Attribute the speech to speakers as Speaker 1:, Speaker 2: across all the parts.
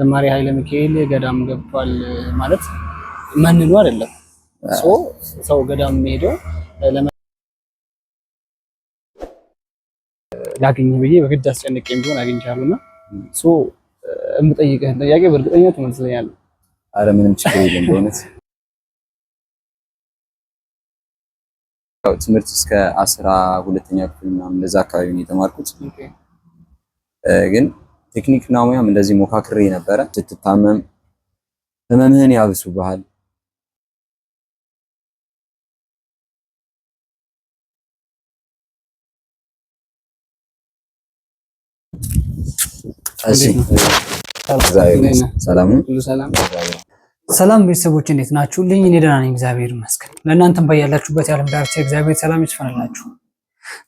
Speaker 1: ዘማሪ ኃይለ ሚካኤል ገዳም ገብቷል ማለት ማንኑ አይደለም። ሰው ገዳም ሄደው ላግኝ ብዬ በግድ አስጨንቄም ቢሆን አግኝቻለሁና የምጠይቅህን ጥያቄ በእርግጠኛ ትመልስልኛለህ?
Speaker 2: አረ ምንም ችግር የለም በእውነት ትምህርት እስከ 12ኛ ክፍል ምናምን እንደዛ አካባቢ ነው የተማርኩት። ግን ቴክኒክና ሙያም እንደዚህ ሞካክሬ ነበረ። ስትታመም ህመምህን ያብሱብሃል።
Speaker 1: ሰላም ቤተሰቦች እንዴት ናችሁ? እኔ ደህና ነኝ እግዚአብሔር ይመስገን። ለእናንተም ባያላችሁበት የዓለም ዳርቻ እግዚአብሔር ሰላም ይስፈንላችሁ።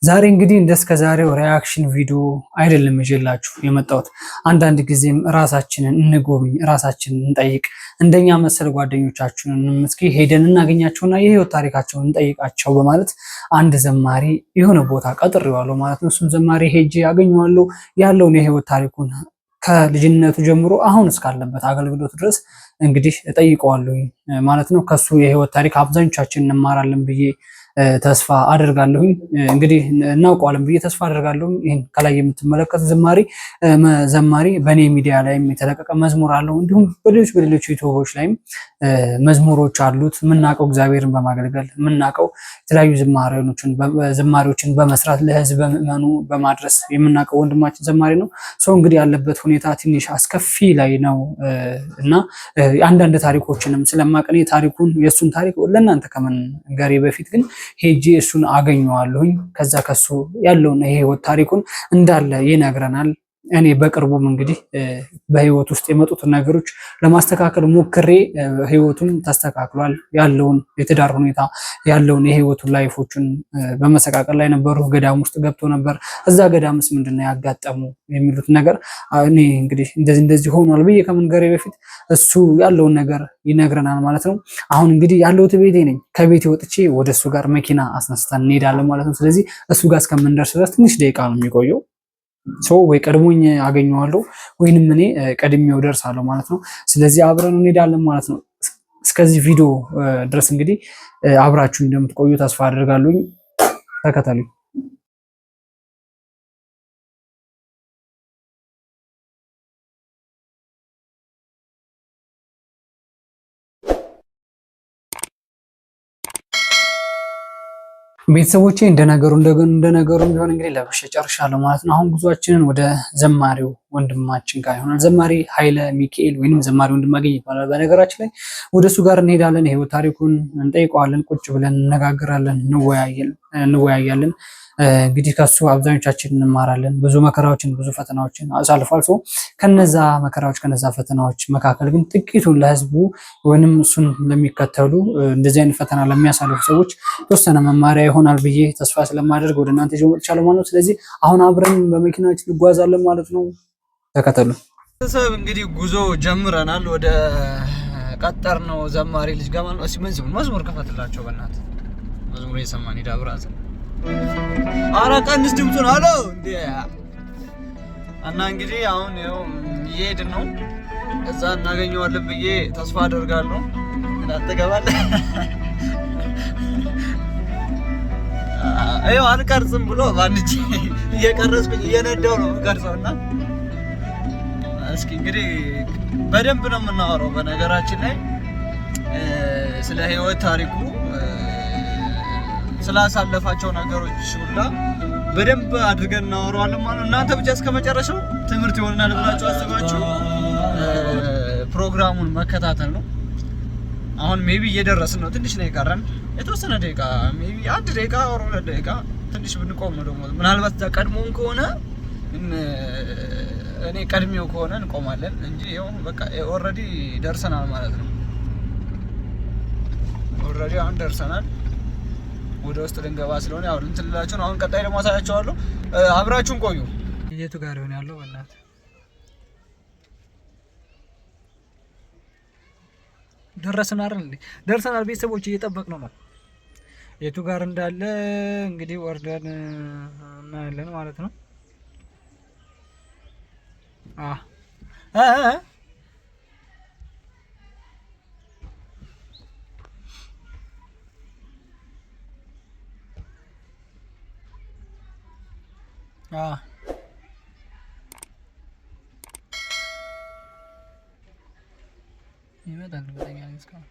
Speaker 1: ዛሬ እንግዲህ እንደስከዛሬው ሪአክሽን ቪዲዮ አይደለም ይዤላችሁ የመጣሁት። አንዳንድ ጊዜም ራሳችንን እንጎብኝ፣ ራሳችንን እንጠይቅ፣ እንደኛ መሰል ጓደኞቻችንን እስኪ ሄደን እናገኛቸውና የህይወት ታሪካቸውን እንጠይቃቸው በማለት አንድ ዘማሪ የሆነ ቦታ ቀጥሬዋለሁ ማለት ነው። እሱም ዘማሪ ሄጄ ያገኘዋለሁ ያለውን የህይወት ታሪኩን ከልጅነቱ ጀምሮ አሁን እስካለበት አገልግሎት ድረስ እንግዲህ እጠይቀዋለሁ ማለት ነው። ከሱ የህይወት ታሪክ አብዛኞቻችን እንማራለን ብዬ ተስፋ አደርጋለሁ። እንግዲህ እናውቀዋለን ብዬ ተስፋ አደርጋለሁ። ይሄን ከላይ የምትመለከቱት ዘማሪ በኔ ሚዲያ ላይም የተለቀቀ መዝሙር አለው። እንዲሁም በሌሎች ዩቲዩቦች ላይም መዝሙሮች አሉት። የምናውቀው እግዚአብሔርን በማገልገል የምናውቀው የተለያዩ ዝማሬዎችን በመስራት ለህዝብ በምዕመኑ በማድረስ የምናውቀው ወንድማችን ዘማሪ ነው። ሰው እንግዲህ ያለበት ሁኔታ ትንሽ አስከፊ ላይ ነው እና አንዳንድ ታሪኮችንም ስለማቀኔ የእሱን ታሪክ ለእናንተ ከመንገሬ በፊት ግን ሄጄ እሱን አገኘዋለሁኝ። ከዛ ከሱ ያለውን የህይወት ታሪኩን እንዳለ ይነግረናል። እኔ በቅርቡም እንግዲህ በህይወት ውስጥ የመጡትን ነገሮች ለማስተካከል ሞክሬ ህይወቱን ተስተካክሏል። ያለውን የትዳር ሁኔታ ያለውን የህይወቱን ላይፎችን በመሰቃቀል ላይ ነበሩ። ገዳም ውስጥ ገብቶ ነበር። እዛ ገዳምስ ምንድነው ያጋጠሙ የሚሉት ነገር እኔ እንግዲህ እንደዚህ ሆኗል ብዬ ከመንገሬ በፊት እሱ ያለውን ነገር ይነግረናል ማለት ነው። አሁን እንግዲህ ያለሁት ቤቴ ነኝ። ከቤቴ ወጥቼ ወደ እሱ ጋር መኪና አስነስተን እንሄዳለን ማለት ነው። ስለዚህ እሱ ጋር እስከምንደርስ ድረስ ትንሽ ደቂቃ ነው የሚቆየው። ወይ ቀድሞኝ አገኘዋለሁ ወይንም እኔ ቀድሜው ደርሳለሁ ማለት ነው። ስለዚህ አብረን እንሄዳለን ማለት ነው። እስከዚህ ቪዲዮ ድረስ እንግዲህ አብራችሁ እንደምትቆዩ ተስፋ አደርጋለሁ። ተከተሉኝ። ቤተሰቦቼ እንደነገሩ ቢሆን እንግዲህ ለብሼ ጨርሻለሁ ማለት ነው። አሁን ጉዟችንን ወደ ዘማሪው ወንድማችን ጋር ይሆናል። ዘማሪ ኃይለ ሚካኤል ወይንም ዘማሪ ወንድማገኝ ይባላል። በነገራችን ላይ ወደሱ ጋር እንሄዳለን። የህይወት ታሪኩን እንጠይቀዋለን። ቁጭ ብለን እንነጋገራለን፣ እንወያያለን። እንግዲህ ከሱ አብዛኞቻችን እንማራለን። ብዙ መከራዎችን ብዙ ፈተናዎችን አሳልፏል። ሰው ከነዛ መከራዎች ከነዛ ፈተናዎች መካከል ግን ጥቂቱን ለህዝቡ ወይንም እሱን ለሚከተሉ እንደዚህ አይነት ፈተና ለሚያሳልፉ ሰዎች የተወሰነ መማሪያ ይሆናል ብዬ ተስፋ ስለማደርግ ወደ እናንተ ይዤ መጥቻለሁ ማለት ነው። ስለዚህ አሁን አብረን በመኪናችን እንጓዛለን ማለት ነው። ተከተሉ።
Speaker 3: ቤተሰብ እንግዲህ ጉዞ ጀምረናል። ወደ ቀጠር ነው ዘማሪ ልጅ ጋር ማለት ነው። እሺ መዝሙር ከፈትላቸው በእናትህ መዝሙር የሰማን ይዳብራዝ አረ ቀንስ ድምፁን አሎ እንዴ! እና እንግዲህ አሁን ያው እየሄድን ነው። እዛ እናገኘዋለን ብዬ ተስፋ አደርጋለሁ። እንዳትገባለህ አየው አልቀርጽም ብሎ ባንጂ እየቀረጽኩኝ እየነዳው ነው ቀርጸውና እስኪ እንግዲህ በደንብ ነው የምናወራው። በነገራችን ላይ ስለ ህይወት ታሪኩ ስላሳለፋቸው ነገሮች ሁላ በደንብ አድርገን እናወራዋለን ማለት ነው። እናንተ ብቻ እስከመጨረሻው ትምህርት ይሆናል ብላችሁ አስባችሁ ፕሮግራሙን መከታተል ነው። አሁን ሜቢ እየደረስን ነው። ትንሽ ነው የቀረን፣ የተወሰነ ደቂቃ ሜቢ 1 ደቂቃ ወር 2 ደቂቃ ትንሽ ብንቆም ነው። ደግሞ ምናልባት ተቀድሞን ከሆነ እኔ ቀድሜው ከሆነ እንቆማለን እንጂ ያው በቃ ኦሬዲ ደርሰናል ማለት ነው። ኦሬዲ አሁን ደርሰናል። ወደ ውስጥ ልንገባ ስለሆነ ያው እንትን ልላችሁ ነው። አሁን ቀጣይ ደግሞ አሳያችኋለሁ። አብራችሁን ቆዩ። የቱ ጋር ይሆን ያለው? በእናትህ ደረስን አይደል እንዴ? ደርሰናል ቤተሰቦች፣ እየጠበቅነው ነው። የቱ ጋር እንዳለ እንግዲህ ወርደን እናያለን ማለት ነው።
Speaker 1: ይመጣል በተኛ እስካሁን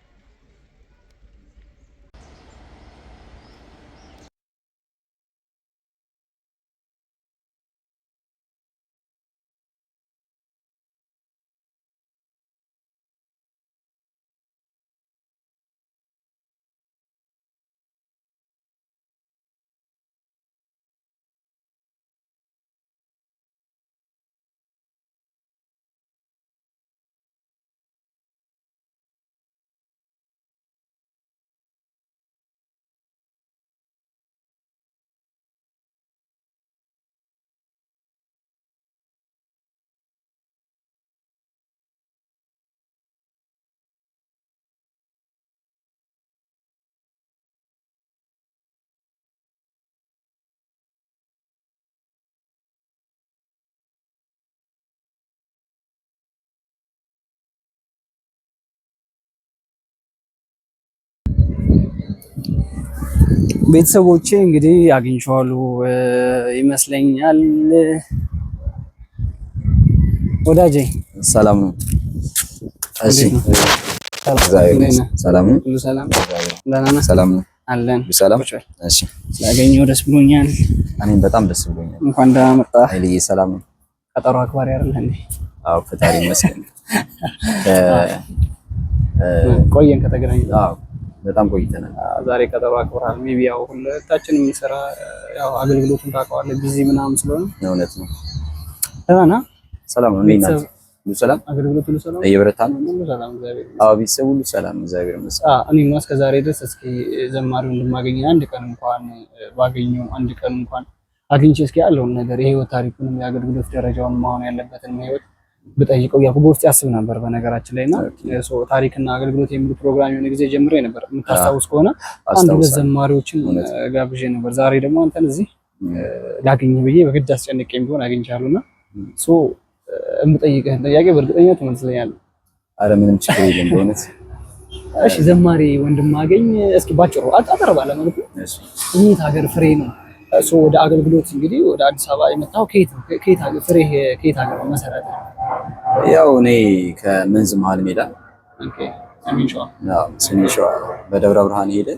Speaker 1: ቤተሰቦቼ እንግዲህ አግኝቼዋለሁ ይመስለኛል። ወዳጄ
Speaker 2: ሰላም ነው? እሺ ሰላም ነው?
Speaker 1: ሁሉ ሰላም ደህና ነህ?
Speaker 2: ሰላም ነው
Speaker 1: አለን።
Speaker 2: ሰላም። እሺ
Speaker 1: ስላገኘሁ ደስ ብሎኛል።
Speaker 2: እኔም በጣም ደስ ብሎኛል።
Speaker 1: እንኳን ደህና መጣህ።
Speaker 2: ኃይልዬ ሰላም ነው?
Speaker 1: ቀጠሮ አክባሪ አይደል እንዴ?
Speaker 2: አዎ ፈጣሪ ይመስገን።
Speaker 1: ቆየን ከተገናኘን።
Speaker 2: አዎ በጣም ቆይተናል።
Speaker 1: ዛሬ ቀጠሮ አክብራል። ሜቢ ያው ሁለታችንም እንሰራ ያው አገልግሎቱን ታውቀዋለህ፣ ቢዚ ምናምን ስለሆነ
Speaker 2: እውነት ነው።
Speaker 1: ደህና
Speaker 2: ሰላም ነው? እንዴት ናችሁ? ሁሉ ሰላም?
Speaker 1: አገልግሎቱ ሁሉ ሰላም?
Speaker 2: እየበረታ ነው?
Speaker 1: ሁሉ ሰላም እግዚአብሔር ይመስገን።
Speaker 2: አዎ ቤተሰብ ሁሉ ሰላም እግዚአብሔር ይመስገን።
Speaker 1: እኔ እስከ ዛሬ ድረስ እስኪ ዘማሪውን እንደማገኝ አንድ ቀን እንኳን ባገኘው አንድ ቀን እንኳን አግኝቼ እስኪ ያለውን ነገር የህይወት ታሪኩንም የአገልግሎት ደረጃውን መሆን ያለበትን ህይወት ብጠይቀው ያው በውስጥ ያስብ ነበር። በነገራችን ላይና ታሪክና አገልግሎት የሚሉ ፕሮግራም የሆነ ጊዜ ጀምሬ ነበር። የምታስታውስ ከሆነ አንድ ሁለት ዘማሪዎችን ጋብዤ ነበር። ዛሬ ደግሞ አንተን እዚህ ላገኝ ብዬ በግድ አስጨንቄም ቢሆን አግኝቻለሁና የምጠይቅህን ጥያቄ በእርግጠኛ ትመልስልኛለህ?
Speaker 2: አረ ምንም ችግር የለም በእውነት።
Speaker 1: እሺ ዘማሪ ወንድማገኝ እስኪ ባጭሩ አጠር ባለ መልኩ የት ሀገር ፍሬ ነው? ወደ አገልግሎት እንግዲህ ወደ አዲስ አበባ የመጣው ከየት ሀገር ፍሬ ከየት ሀገር መሰረት?
Speaker 2: ያው እኔ ከመንዝ መሀል ሜዳ ሰሜን ሸዋ በደብረ ብርሃን ሄደ።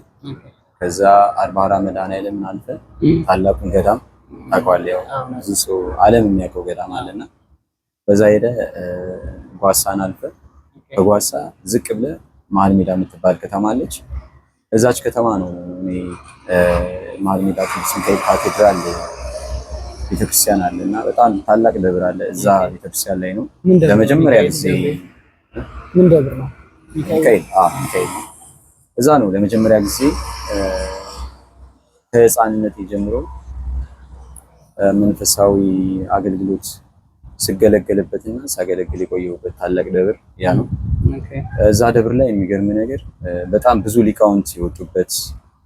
Speaker 2: ከዛ አርባራ መድኃኔዓለምን አልፈ ታላቁን ገዳም ታውቀዋለህ? ያው ብዙ ሰው ዓለም የሚያውቀው ገዳም አለና በዛ ሄደ። ጓሳን አልፈ በጓሳ ዝቅ ብለ መሀል ሜዳ የምትባል ከተማ አለች። እዛች ከተማ ነው እኔ መሀል ሜዳ ቅዱስ ሚካኤል ካቴድራል ቤተክርስቲያን አለ እና በጣም ታላቅ ደብር አለ። እዛ ቤተክርስቲያን ላይ ነው ለመጀመሪያ ጊዜ
Speaker 1: ምን ደብር ነው?
Speaker 2: ሚካኤል ሚካኤል እዛ ነው ለመጀመሪያ ጊዜ ከህፃንነት ጀምሮ መንፈሳዊ አገልግሎት ስገለገልበትና ሳገለግል የቆየሁበት ታላቅ ደብር ያ ነው። እዛ ደብር ላይ የሚገርም ነገር በጣም ብዙ ሊቃውንት የወጡበት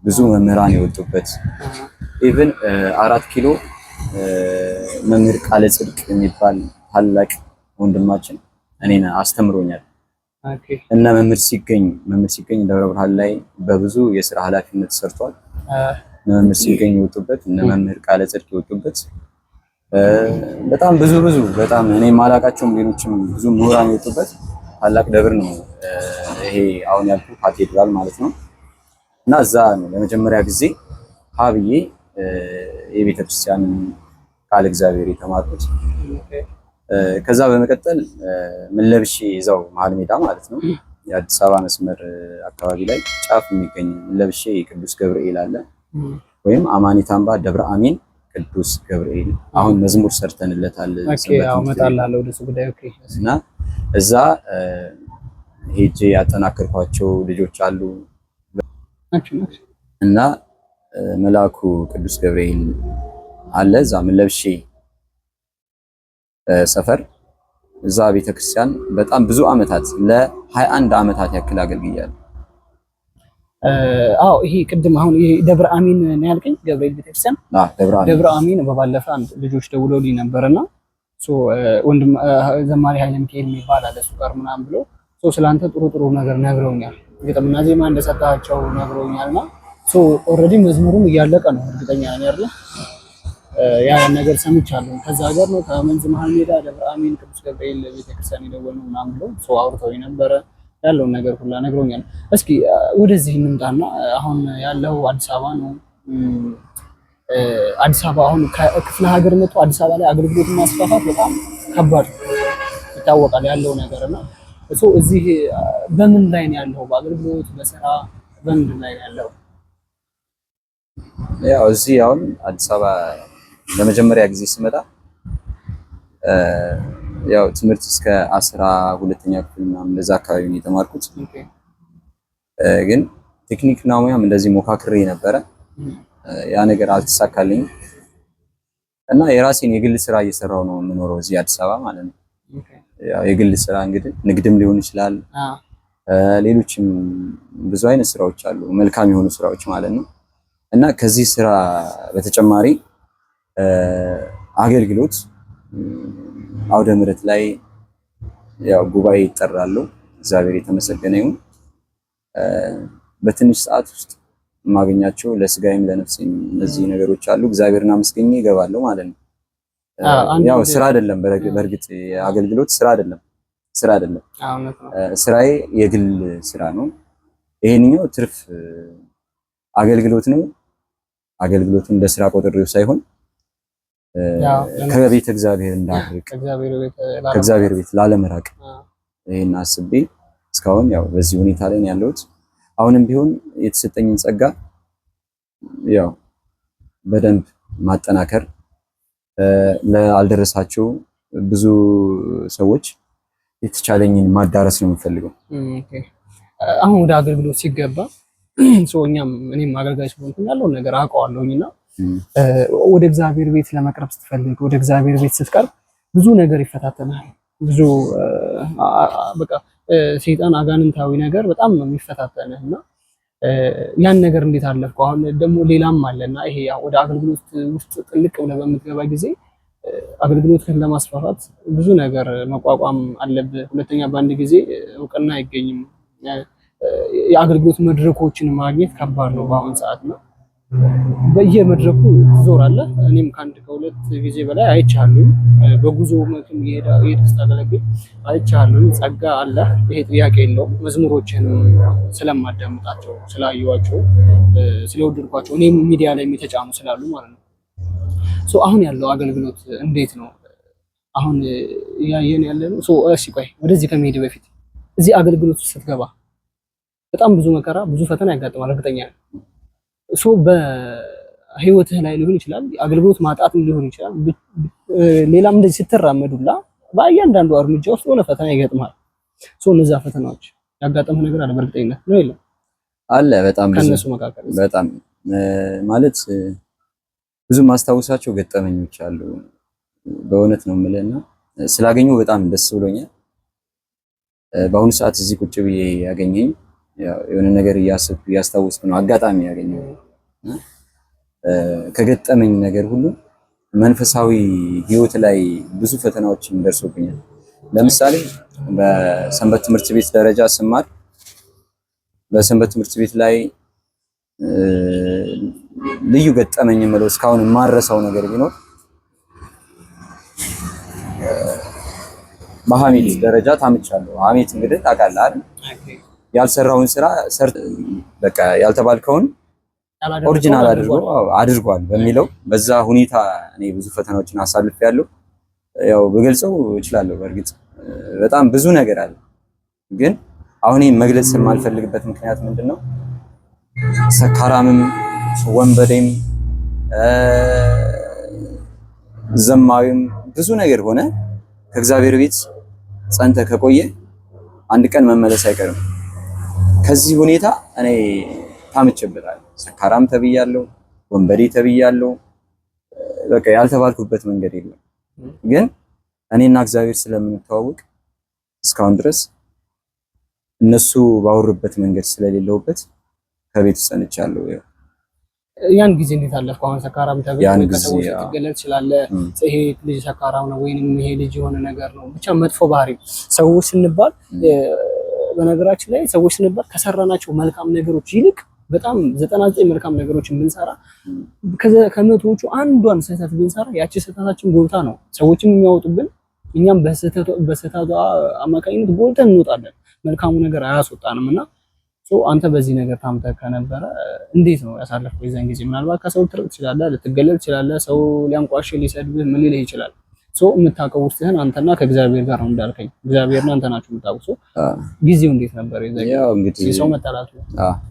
Speaker 2: ብዙ መምህራን የወጡበት ኢቭን 4 ኪሎ መምህር ቃለ ጽድቅ የሚባል ታላቅ ወንድማችን እኔን አስተምሮኛል። እና መምህር ሲገኝ ደብረ ብርሃን ላይ በብዙ የሥራ ኃላፊነት ሰርቷል። መምህር ሲገኝ የወጡበት እነ መምህር ቃለ ጽድቅ የወጡበት በጣም ብዙ በጣም እኔ ማላቃቸውም ሌሎችም ብዙ ምሁራን የወጡበት ታላቅ ደብር ነው ይሄ አሁን ያልኩ ካቴድራል ማለት ነው። እና እዛ ነው ለመጀመሪያ ጊዜ ሀብዬ የቤተክርስቲያን ቃል እግዚአብሔር የተማርኩት። ከዛ በመቀጠል ምን ለብሼ እዛው መሀል ሜዳ ማለት ነው የአዲስ አበባ መስመር አካባቢ ላይ ጫፍ የሚገኝ ምን ለብሼ ቅዱስ ገብርኤል አለ ወይም አማኒት አምባ ደብረ አሚን ቅዱስ ገብርኤል አሁን መዝሙር ሰርተንለታል። እና እዛ ሄጄ ያጠናከርኳቸው ልጆች አሉ እና መልአኩ ቅዱስ ገብርኤል አለ እዛ ምን ለብሼ ሰፈር እዛ ቤተክርስቲያን በጣም ብዙ አመታት ለ21 አመታት ያክል አገልግያለሁ።
Speaker 1: ይሄ ቅድም አሁን ይሄ ደብረ አሚን ነው ያልከኝ ገብርኤል ቤተክርስቲያን? ደብረ አሚን በባለፈ አንድ ልጆች ደውለውልኝ ነበርና ወንድም ዘማሪ ኃይለ ሚካኤል የሚባል አለ እሱ ጋር ምናምን ብሎ ስላንተ ጥሩ ነገር ነግረውኛል። ግጥምና ዜማ እንደሰጣቸው ነግረውኛልና ኦልሬዲ መዝሙሩም እያለቀ ነው እርግጠኛ ነኝ አይደል? ያ ነገር ሰምቻለሁ። ከዛ ሀገር ነው ከመንዝ መሀል ሜዳ ደብረ አሚን ቅዱስ ገብርኤል ቤተክርስቲያን የደወልነው ምናምን ብለው ሰው አውርተው ነበረ። ያለውን ነገር ሁላ ነግሮኛል። እስኪ ወደዚህ እንምጣና አሁን ያለው አዲስ አበባ ነው። አዲስ አበባ አሁን ከክፍለ ሀገር መጥቶ አዲስ አበባ ላይ አገልግሎት ማስፋፋት በጣም ከባድ ይታወቃል ያለው ነገርና እዚህ በምን ላይ ነው ያለው? በአገልግሎት በስራ በምን ላይ ነው ያለው?
Speaker 2: ያው እዚህ አሁን አዲስ አበባ ለመጀመሪያ ጊዜ ስመጣ ያው ትምህርት እስከ 12ኛ ክፍል ምናምን እንደዛ አካባቢ ነው የተማርኩት። ግን ቴክኒክና ሙያም እንደዚህ ሞካክሬ ነበረ። ያ ነገር አልተሳካልኝ እና የራሴን የግል ስራ እየሰራው ነው የምኖረው እዚህ አዲስ አበባ ማለት ነው። ያው የግል ስራ እንግዲህ ንግድም ሊሆን ይችላል፣ ሌሎችም ብዙ አይነት ስራዎች አሉ፣ መልካም የሆኑ ስራዎች ማለት ነው። እና ከዚህ ስራ በተጨማሪ አገልግሎት አውደ ምሕረት ላይ ያው ጉባኤ ይጠራሉ። እግዚአብሔር የተመሰገነ ይሁን። በትንሽ ሰዓት ውስጥ የማገኛቸው ለስጋይም ለነፍሴም እነዚህ ነገሮች አሉ። እግዚአብሔርን አመስግኜ እገባለሁ ማለት ነው። ያው ስራ አይደለም፣ በእርግጥ አገልግሎት ስራ አይደለም። ስራዬ የግል ስራ ነው። ይሄንኛው ትርፍ አገልግሎት ነው። አገልግሎቱን እንደ ስራ ቆጥሬው ሳይሆን ከቤተ እግዚአብሔር እንዳርቅ ከእግዚአብሔር ቤት ላለመራቅ ይሄን አስቤ እስካሁን ያው በዚህ ሁኔታ ላይ ነው ያለሁት። አሁንም ቢሆን የተሰጠኝን ጸጋ ያው በደንብ ማጠናከር ለአልደረሳቸው ብዙ ሰዎች የተቻለኝን ማዳረስ ነው የምፈልገው።
Speaker 1: አሁን ወደ አገልግሎት ሲገባ እኔም አገልጋይ ስለሆንኩኝ ያለውን ነገር አውቀዋለሁኝና ወደ እግዚአብሔር ቤት ለመቅረብ ስትፈልግ ወደ እግዚአብሔር ቤት ስትቀርብ ብዙ ነገር ይፈታተናል። ብዙ በቃ ሰይጣን አጋንንታዊ ነገር በጣም ነው የሚፈታተንህና ያን ነገር እንዴት አለፍከው? አሁን ደግሞ ሌላም አለና ይሄ ወደ አገልግሎት ውስጥ ጥልቅ ብለህ በምትገባ ጊዜ አገልግሎትን ለማስፋፋት ብዙ ነገር መቋቋም አለብህ። ሁለተኛ በአንድ ጊዜ እውቅና አይገኝም። የአገልግሎት መድረኮችን ማግኘት ከባድ ነው በአሁን ሰዓት ነው። በየመድረኩ ትዞራለህ። እኔም ከሁለት ጊዜ በላይ አይቻለሁ። በጉዞ መኪም እየሄድክ ስታገለግል አይቻለሁ። ጸጋ አለ፣ ይሄ ጥያቄ የለውም። መዝሙሮችን ስለማዳምጣቸው ስላየኋቸው ስለወደድኳቸው እኔም ሚዲያ ላይ የተጫኑ ስላሉ ማለት ነው። አሁን ያለው አገልግሎት እንዴት ነው? አሁን ያየን ያለ ነው። እሺ ቆይ ወደዚህ ከመሄድ በፊት እዚህ አገልግሎት ስትገባ በጣም ብዙ መከራ ብዙ ፈተና ያጋጥማል እርግጠኛ ነኝ። በህይወትህ ላይ ሊሆን ይችላል፣ አገልግሎት ማጣትም ሊሆን ይችላል። ሌላም እንደዚህ ስትራመዱላ በእያንዳንዱ እርምጃ ውስጥ የሆነ ፈተና ይገጥማል። እነዛ ፈተናዎች ያጋጠመህ ነገር አለ በእርግጠኝነት ነው የለም?
Speaker 2: አለ በጣም ብዙ።
Speaker 1: ከነሱ መካከል
Speaker 2: በጣም ማለት ብዙ ማስታወሳቸው ገጠመኞች አሉ። በእውነት ነው የምልህና ስላገኘሁ በጣም ደስ ብሎኛል። በአሁኑ ሰዓት እዚህ ቁጭ ብዬ ያገኘኝ የሆነ ነገር እያሰብኩ እያስታወስኩ ነው አጋጣሚ ያገኘው። ከገጠመኝ ነገር ሁሉ መንፈሳዊ ህይወት ላይ ብዙ ፈተናዎችን ደርሶብኛል። ለምሳሌ በሰንበት ትምህርት ቤት ደረጃ ስማር በሰንበት ትምህርት ቤት ላይ ልዩ ገጠመኝ የምለው እስካሁን የማረሳው ነገር ቢኖር በሐሜት ደረጃ ታምቻለሁ። ሐሜት እንግዲህ ታውቃለህ አይደል? ያልሰራውን ስራ በቃ ያልተባልከውን ኦሪጂናል አድርጓል በሚለው በዛ ሁኔታ እኔ ብዙ ፈተናዎችን አሳልፌያለሁ። ያው በገልጸው እችላለሁ። በእርግጥ በጣም ብዙ ነገር አለ። ግን አሁን መግለጽ የማልፈልግበት ምክንያት ምንድነው? ሰካራምም ወንበዴም ዘማዊም ብዙ ነገር ሆነ ከእግዚአብሔር ቤት ጸንተ ከቆየ አንድ ቀን መመለስ አይቀርም። ከዚህ ሁኔታ እኔ ታምቼበታለሁ። ሰካራም ተብያለሁ፣ ወንበዴ ተብያለሁ። በቃ ያልተባልኩበት መንገድ የለም። ግን እኔና እግዚአብሔር ስለምንተዋወቅ እስካሁን ድረስ እነሱ ባወሩበት መንገድ ስለሌለውበት ከቤት ጸንቻለሁ።
Speaker 1: ያን ጊዜ እንዴት አለፍኩ? አሁን ሰካራም ተብሎ ከሰዎች ትገለል ትችላለህ። ይሄ ልጅ ሰካራም ነው ወይንም ይሄ ልጅ የሆነ ነገር ነው ብቻ መጥፎ ባህሪ ሰዎች ስንባል በነገራችን ላይ ሰዎች ስንባል ከሰራናቸው መልካም ነገሮች ይልቅ በጣም 99 መልካም ነገሮችን ብንሰራ ከመቶዎቹ አንዷን ስህተት ብንሰራ ያቺ ስህተታችን ጎልታ ነው ሰዎችም የሚያወጡብን፣ እኛም በስህተቷ አማካኝነት ጎልተን እንወጣለን። መልካሙ ነገር አያስወጣንምና አንተ በዚህ ነገር ታምተህ ከነበረ እንዴት ነው ያሳለፍከው የዛን ጊዜ? ምናልባት ከሰው ልትርቅ ትችላለህ፣ ልትገለል ትችላለህ፣ ሰው ሊያንቋሽሽ ሊሰድብህ ምን ሊልህ ይችላል። የምታውቀው ውስጥህን አንተና ከእግዚአብሔር ጋር ነው እንዳልከኝ፣ እግዚአብሔርና አንተ ናችሁ የምታውቁት። ጊዜው እንዴት ነበር?
Speaker 2: ያው እንግዲህ
Speaker 1: ሰው መጣላቱ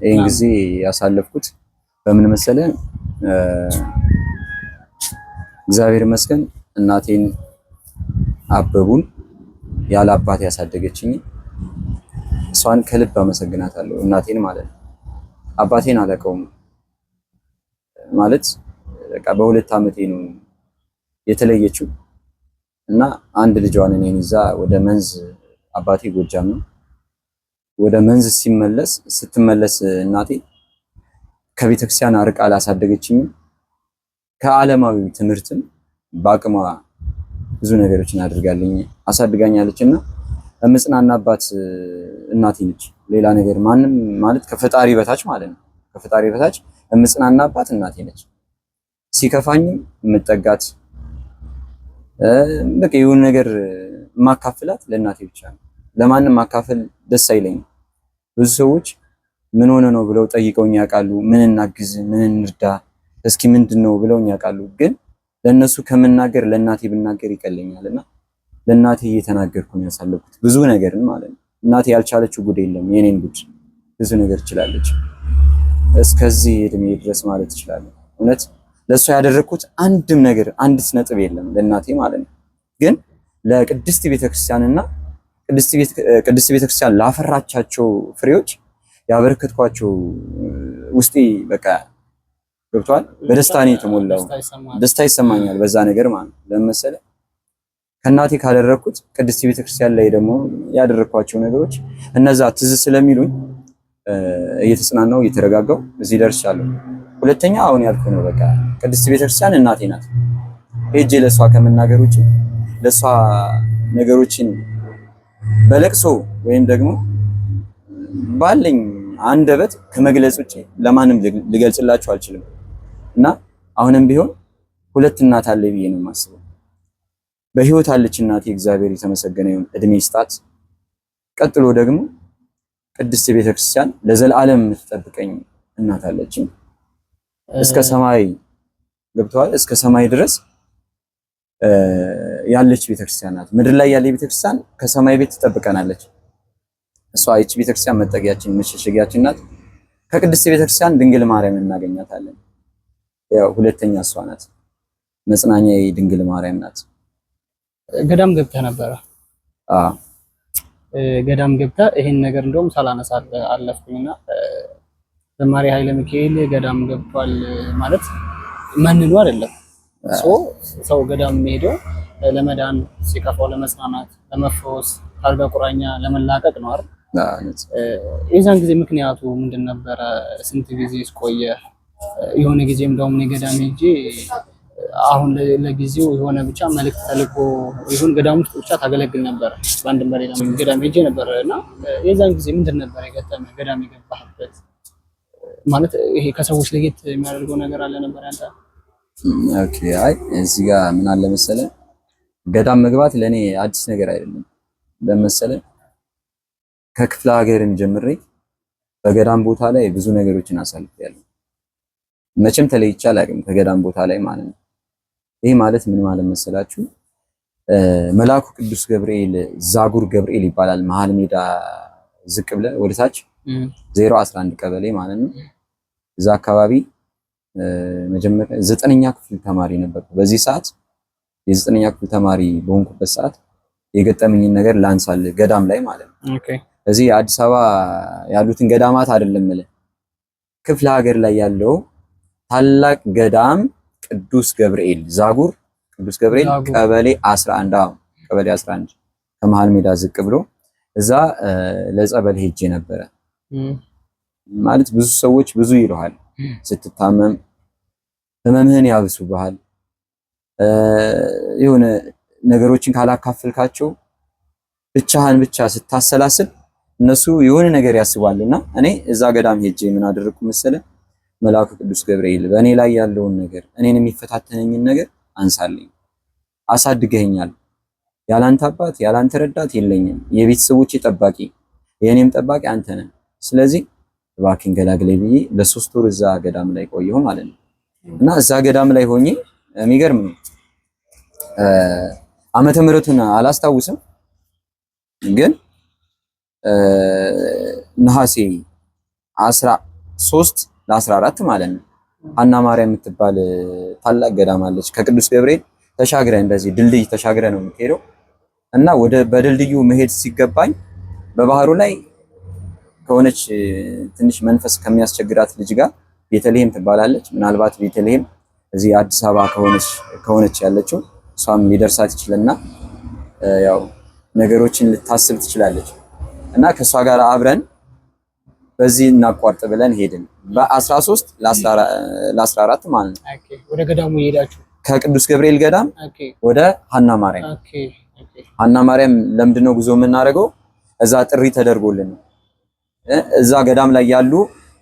Speaker 2: ይሄን ጊዜ ያሳለፍኩት በምን መሰለህ? እግዚአብሔር ይመስገን እናቴን አበቡን ያለ አባት ያሳደገችኝ እሷን ከልብ አመሰግናታለሁ። እናቴን ማለት ነው። አባቴን አላውቀውም ማለት በቃ በ2 ዓመቴ ነው የተለየችው እና አንድ ልጇን እኔን ይዛ ወደ መንዝ፣ አባቴ ጎጃም ነው፣ ወደ መንዝ ስትመለስ እናቴ ከቤተክርስቲያን አርቃ አላሳደገችኝም። ከዓለማዊ ትምህርትም በአቅሟ ብዙ ነገሮችን አድርጋልኝ አሳድጋኛለችና እምጽናናባት እናቴ ነች። ሌላ ነገር ማንም ማለት ከፈጣሪ በታች ማለት ነው፣ ከፈጣሪ በታች እምጽናናባት እናቴ ነች። ሲከፋኝም የምጠጋት በቃ የሆነ ነገር ማካፍላት ለእናቴ ብቻ ነው። ለማንም ማካፈል ደስ አይለኝም። ብዙ ሰዎች ምን ሆነ ነው ብለው ጠይቀውኝ ያውቃሉ። ምን እናግዝ፣ ምን እንርዳ፣ እስኪ ምንድነው ብለውኝ ያውቃሉ። ግን ለነሱ ከምናገር ለእናቴ ብናገር ይቀለኛልና ለእናቴ እየተናገርኩ ነው ያሳለፍኩት ብዙ ነገርን ማለት ነው። እናቴ ያልቻለችው ጉድ የለም፣ የኔን ጉድ ብዙ ነገር ትችላለች። እስከዚህ እድሜ ድረስ ማለት ትችላለች። እውነት ለእሷ ያደረግኩት አንድም ነገር አንዲት ነጥብ የለም ለእናቴ ማለት ነው። ግን ለቅድስት ቤተክርስቲያንና ቅድስት ቤተክርስቲያን ላፈራቻቸው ፍሬዎች ያበረከትኳቸው ውስጤ በቃ ገብቷል። በደስታ ነው የተሞላው። ደስታ ይሰማኛል በዛ ነገር ማለት ነው። ለምን መሰለህ? ከእናቴ ካደረግኩት ቅድስት ቤተክርስቲያን ላይ ደግሞ ያደረግኳቸው ነገሮች እነዛ ትዝ ስለሚሉኝ እየተጽናናው እየተረጋጋው እዚህ ደርሻለሁ። ሁለተኛ አሁን ያልኩህ ነው። በቃ ቅድስት ቤተክርስቲያን እናቴ ናት። ሄጄ ለሷ ከመናገር ውጪ ለሷ ነገሮችን በለቅሶ ወይም ደግሞ ባለኝ አንደበት ከመግለጽ ውጪ ለማንም ልገልጽላችሁ አልችልም። እና አሁንም ቢሆን 2 እናት አለ ብዬ ነው የማስበው። በህይወት አለች እናቴ፣ እግዚአብሔር የተመሰገነ ይሁን፣ እድሜ ይስጣት። ቀጥሎ ደግሞ ቅድስት ቤተክርስቲያን ለዘላለም የምትጠብቀኝ እናት አለችኝ። እስከ ሰማይ ገብተዋል። እስከ ሰማይ ድረስ ያለች ቤተክርስቲያን ናት። ምድር ላይ ያለ ቤተክርስቲያን ከሰማይ ቤት ትጠብቀናለች። እሷ ይህች ቤተክርስቲያን መጠጊያችን መሸሸጊያችን ናት። ከቅድስት ቤተክርስቲያን ድንግል ማርያም እናገኛታለን። ያው ሁለተኛ እሷ ናት። መጽናኛዬ ድንግል ማርያም ናት።
Speaker 1: ገዳም ገብተህ ነበረ? አዎ ገዳም ገብተህ ይሄን ነገር እንደውም ሳላነሳ አለፍኩኝና ዘማሪ ኃይለ ሚካኤል ገዳም ገብቷል ማለት ማንኑ አይደለም። ሰው ገዳም የሚሄደው ለመዳን ሲከፋው፣ ለመጽናናት፣ ለመፈወስ፣ ታርጋ ቁራኛ ለመላቀቅ ነው አይደል? የዛን ጊዜ ምክንያቱ ምንድን ነበረ? ስንት ጊዜ ቆየ? የሆነ ጊዜም እንደውም እኔ ገዳም ሄጄ አሁን ለጊዜው የሆነ ብቻ መልእክት ተልኮ ይሁን ገዳም ውስጥ ብቻ ታገለግል ነበር። በአንድም በሌላ ገዳም ሄጄ ነበር እና የዛን ጊዜ ምንድን ነበር የገጠመህ? ገዳም የገባህበት ማለት ይሄ ከሰዎች ለየት የሚያደርገው ነገር አለ ነበር ያንተ?
Speaker 2: ኦኬ፣ አይ እዚህ ጋር ምን አለ መሰለህ፣ ገዳም መግባት ለኔ አዲስ ነገር አይደለም። ለመሰለህ ከክፍለ ሀገርም ጀምሬ በገዳም ቦታ ላይ ብዙ ነገሮችን አሳልፌያለሁ። መቼም ተለይቼ አላውቅም ከገዳም ቦታ ላይ ማለት ነው። ይሄ ማለት ምን ማለት መሰላችሁ? መልአኩ ቅዱስ ገብርኤል ዛጉር ገብርኤል ይባላል። መሀል ሜዳ ዝቅ ብለህ ወደታች 011 ቀበሌ ማለት ነው። እዛ አካባቢ መጀመሪያ 9ኛ ክፍል ተማሪ ነበርኩ። በዚህ ሰዓት የ9ኛ ክፍል ተማሪ በሆንኩበት ሰዓት የገጠመኝን ነገር ላንሳል ገዳም ላይ ማለት ነው። ኦኬ፣ እዚህ አዲስ አበባ ያሉትን ገዳማት አይደለም ማለት ክፍለ ሀገር ላይ ያለው ታላቅ ገዳም ቅዱስ ገብርኤል ዛጉር ቅዱስ ገብርኤል ቀበሌ 11 ቀበሌ 11 ከመሃል ሜዳ ዝቅ ብሎ እዛ ለጸበል ሄጄ ነበረ። ማለት ብዙ ሰዎች ብዙ ይለዋል ስትታመም ህመምህን ያብሱብሃል። የሆነ ነገሮችን ካላካፈልካቸው ብቻህን ብቻ ስታሰላስል እነሱ የሆነ ነገር ያስባሉና እኔ እዛ ገዳም ሄጄ ምን አደረኩ መሰለህ? መልአኩ ቅዱስ ገብርኤል በእኔ ላይ ያለውን ነገር እኔን የሚፈታተነኝን ነገር አንሳልኝ፣ አሳድገኸኛል። ያላንተ አባት ያላንተ ረዳት የለኝም። የቤተሰቦቼ ጠባቂ የእኔም ጠባቂ አንተ ነህ። ስለዚህ እባክህን ገላግለኝ ብዬ ለ3 ወር እዛ ገዳም ላይ ቆየሁ ማለት ነው። እና እዛ ገዳም ላይ ሆኜ የሚገርም ነው። ዓመተ ምሕረቱን አላስታውስም፣ ግን ነሐሴ 13 ለ14 ማለት ነው ሐና ማርያም የምትባል ታላቅ ገዳም አለች። ከቅዱስ ገብርኤል ተሻግረ እንደዚህ ድልድይ ተሻግረ ነው የምትሄደው እና በድልድዩ መሄድ ሲገባኝ በባህሩ ላይ ከሆነች ትንሽ መንፈስ ከሚያስቸግራት ልጅ ጋር ቤተልሔም ትባላለች። ምናልባት ቤተልሔም እዚህ አዲስ አበባ ከሆነች ያለችው እሷም ሊደርሳት ይችላልና ያው ነገሮችን ልታስብ ትችላለች እና ከሷ ጋር አብረን በዚህ እናቋርጥ ብለን ሄድን። በ13 ለ14 ማለት ነው።
Speaker 1: ወደ ገዳሙ ሄዳችሁ
Speaker 2: ከቅዱስ ገብርኤል ገዳም ወደ ሐና ማርያም። ሐና ማርያም ለምንድነው ጉዞ የምናደርገው? እዛ ጥሪ ተደርጎልን እዛ ገዳም ላይ ያሉ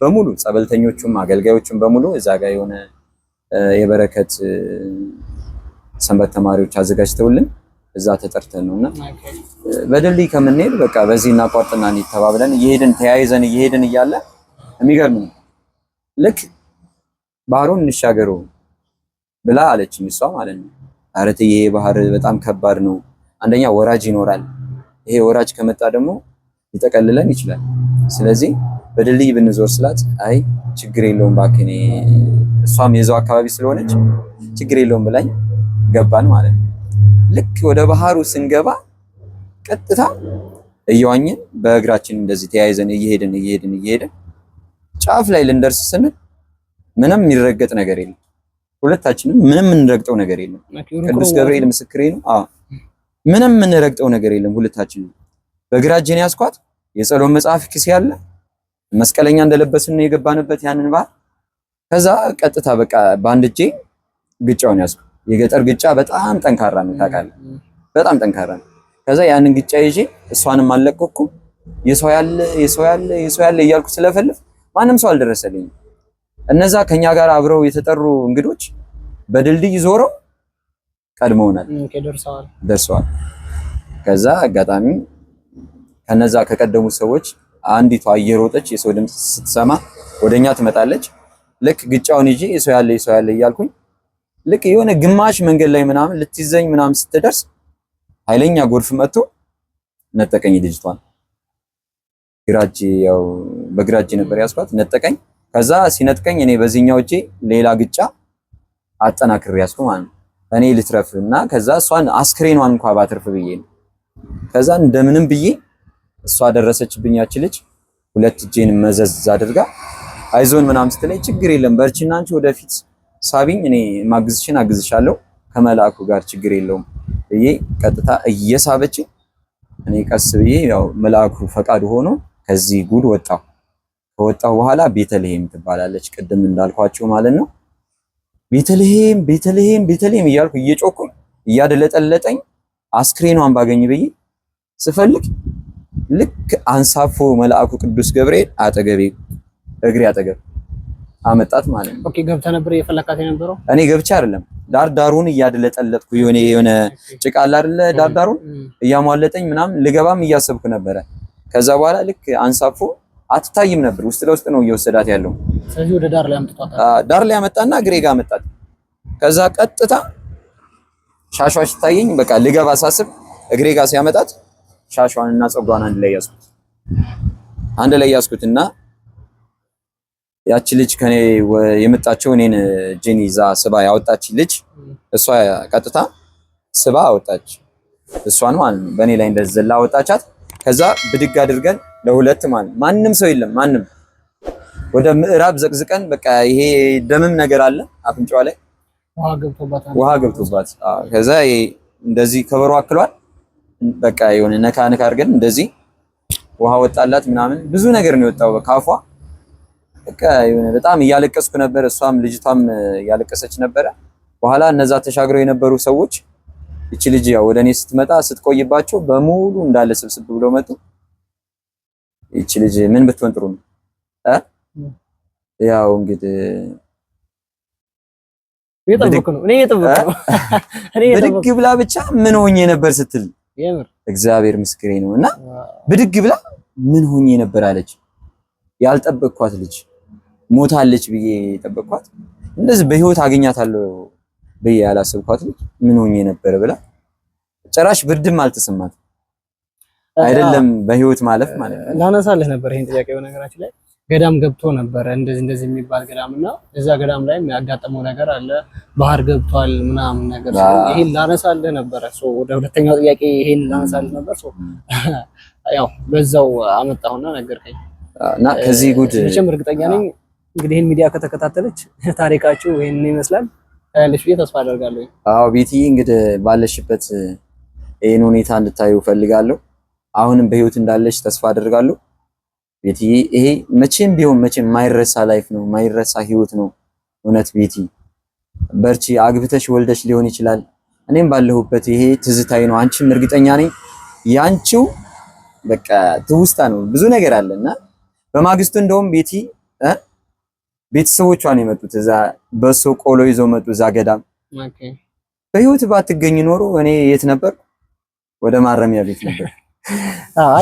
Speaker 2: በሙሉ ጸበልተኞቹም አገልጋዮቹም በሙሉ እዛ ጋር የሆነ የበረከት ሰንበት ተማሪዎች አዘጋጅተውልን እዛ ተጠርተን ነውና በድልድይ ከምንሄድ በቃ በዚህ እናቋርጥና እንሂድ ተባብለን እየሄድን ተያይዘን እየሄድን እያለ የሚገርም ነው። ልክ ባህሩን እንሻገሩ ብላ አለችኝ እሷ ማለት ነው። ኧረ እትዬ ባህር በጣም ከባድ ነው፣ አንደኛ ወራጅ ይኖራል። ይሄ ወራጅ ከመጣ ደግሞ ሊጠቀልለን ይችላል። ስለዚህ በድልድይ ብንዞር ስላት አይ ችግር የለውም እባክህ፣ እሷም የዛው አካባቢ ስለሆነች ችግር የለውም ብላኝ ገባን ማለት ነው። ልክ ወደ ባህሩ ስንገባ ቀጥታ እየዋኘን በእግራችን እንደዚህ ተያይዘን እየሄድን ጫፍ ላይ ልንደርስ ስንል ምንም የሚረገጥ ነገር የለም። ሁለታችንም ምንም የምንረግጠው ነገር የለም። ቅዱስ ገብርኤል ምስክሬ ነው። ምንም የምንረግጠው ነገር የለም። ሁለታችንም በግራ እጄን ያዝኳት፣ የጸሎት መጽሐፍ ኪስ ያለ መስቀለኛ እንደለበስን ነው የገባንበት ያንን ባህር። ከዛ ቀጥታ በቃ በአንድ እጄ ግጫውን ያዝኩ። የገጠር ግጫ በጣም ጠንካራ ነው ታውቃለህ፣ በጣም ጠንካራ ነው። ከዛ ያንን ግጫ ይዤ እሷንም አልለቀኩም። የሰው ያለ እያልኩ ስለፈልፍ ማንም ሰው አልደረሰልኝም። እነዛ ከኛ ጋር አብረው የተጠሩ እንግዶች በድልድይ ዞረው ቀድመውናል፣ ደርሰዋል። ከዛ አጋጣሚ ከነዛ ከቀደሙ ሰዎች አንዲቷ እየሮጠች የሰው ድምጽ ስትሰማ ወደኛ ትመጣለች። ልክ ግጫውን ይዤ የሰው ያለ እያልኩኝ ልክ የሆነ ግማሽ መንገድ ላይ ምናምን ልትይዘኝ ምናምን ስትደርስ ኃይለኛ ጎርፍ መጥቶ ነጠቀኝ ልጅቷን። ግራጅ ያው በግራጅ ነበር ያስኳት፣ ነጠቀኝ። ከዛ ሲነጥቀኝ እኔ በዚህኛው እጄ ሌላ ግጫ አጠናክሬ ያስኩ ማለት ነው። እኔ ልትረፍና ከዛ እሷን አስክሬኗን እንኳን ባትርፍ ብዬ ነው። ከዛ እንደምንም ብዬ እሷ ደረሰችብኝ ያቺ ልጅ። ሁለት እጄን መዘዝ አድርጋ አይዞን ምናምን ስትለኝ ችግር የለም በርቺና አንቺ ወደፊት ሳቢኝ እኔ ማግዝሽን አግዝሻለሁ ከመላእኩ ጋር ችግር የለውም ብዬ ቀጥታ እየሳበች እኔ ቀስ ብዬ ያው መልአኩ ፈቃዱ ሆኖ ከዚህ ጉድ ወጣሁ። ከወጣሁ በኋላ ቤተልሔም ትባላለች ቅድም እንዳልኳችሁ ማለት ነው። ቤተልሔም እያልኩ እየጮኩኝ እያደለጠለጠኝ አስክሬኗን ባገኝ ብዬ ስፈልግ ልክ አንሳፎ መልአኩ ቅዱስ ገብርኤል አጠገቤ እግሬ አጠገብ አመጣት ማለት ነው።
Speaker 1: ኦኬ ገብታ ነበር የፈለካት የነበረው?
Speaker 2: እኔ ገብቻ አይደለም ዳሩን እያደለጠለጥኩ የሆነ ጭቃ አለ አይደለ ዳሩን እያሟለጠኝ ምናምን ልገባም እያሰብኩ ነበረ። ከዛ በኋላ ልክ አንሳፎ አትታይም ነበር፣ ውስጥ ለውስጥ ነው እየወሰዳት ያለው።
Speaker 1: ስለዚህ ወደ ዳር ላይ አምጥቷታል።
Speaker 2: ዳር ላይ አመጣና እግሬ ጋር አመጣት። ከዛ ቀጥታ ሻሿ ታየኝ። በቃ ልገባ ሳስብ እግሬ ጋር ሲያመጣት ሻሿንና ጸጓን አንድ ላይ ያስኩትና ያቺ ልጅ ከኔ የመጣችው እኔን ጄኒ ዛ ስባ ያወጣች ልጅ እሷ ቀጥታ ስባ አወጣች። እሷን ማለት ነው በእኔ ላይ እንደዘላ አወጣቻት። ከዛ ብድግ አድርገን ለሁለት ማንም ሰው የለም ማንም ወደ ምዕራብ ዘቅዝቀን በቃ ይሄ ደምም ነገር አለ አፍንጫዋ ላይ ውሃ ገብቶባት ከዛ እንደዚህ ከበሮ አክሏል። በቃ የሆነ ነካ አድርገን እንደዚህ ውሃ ወጣላት ምናምን ብዙ ነገር ነው የወጣው ካፏ። በቃ የሆነ በጣም እያለቀስኩ ነበር፣ እሷም ልጅቷም እያለቀሰች ነበረ። በኋላ እነዛ ተሻግረው የነበሩ ሰዎች እቺ ልጅ ያው ወደኔ ስትመጣ ስትቆይባቸው በሙሉ እንዳለ ስብስብ ብለው መጡ። ይቺ ልጅ ምን ብትሆን ጥሩ ነው? ያው እንግዲህ ብድግ ብላ ብቻ ምን ሆኜ ነበር ስትል እግዚአብሔር ምስክሬ ነው። እና ብድግ ብላ ምን ሆኜ ነበር አለች። ያልጠበቅኳት ልጅ ሞታለች ብዬ የጠበቅኳት እንደዚህ በህይወት አገኛታለሁ ብዬ ያላሰብኳት ልጅ ምን ሆኜ ነበር ብላ ጭራሽ ብርድም አልተሰማት አይደለም በህይወት ማለፍ ማለት ነው።
Speaker 4: ላነሳልህ ነበር ይሄን ጥያቄ በነገራችን ላይ ገዳም ገብቶ ነበር እንደዚህ የሚባል ገዳምና እዛ ገዳም ላይ የሚያጋጥመው ነገር አለ። ባህር ገብቷል ምናምን ነገር ይሄን ላነሳልህ ነበር። ወደ ሁለተኛው ጥያቄ ይሄን ላነሳልህ ነበር። ያው በዛው አመጣሁና ነገርከኝ
Speaker 2: እና ከዚህ ጉድ
Speaker 4: መቼም እርግጠኛ ነኝ እንግዲህ ይሄን ሚዲያ ከተከታተለች ታሪካችሁ ይሄን ይመስላል ያለሽ ብዬ ተስፋ አደርጋለሁ።
Speaker 2: አዎ ቤቲ እንግዲህ ባለሽበት ይሄን ሁኔታ እንድታዩ ፈልጋለሁ። አሁንም በህይወት እንዳለሽ ተስፋ አደርጋለሁ። ቤቲ ይሄ መቼም ቢሆን መቼም ማይረሳ ላይፍ ነው፣ ማይረሳ ህይወት ነው። እውነት ቤቲ በርቺ። አግብተሽ ወልደሽ ሊሆን ይችላል። እኔም ባለሁበት ይሄ ትዝታይ ነው። አንቺም እርግጠኛ ነኝ ያንቺው በቃ ትውስታ ነው። ብዙ ነገር አለና በማግስቱ እንደውም ቤቲ ቤተሰቦቿን የመጡት እዛ በሶ ቆሎ ይዘው መጡ እዛ ገዳም። በህይወት ባትገኝ ኖሮ እኔ የት ነበር? ወደ ማረሚያ ቤት ነበር።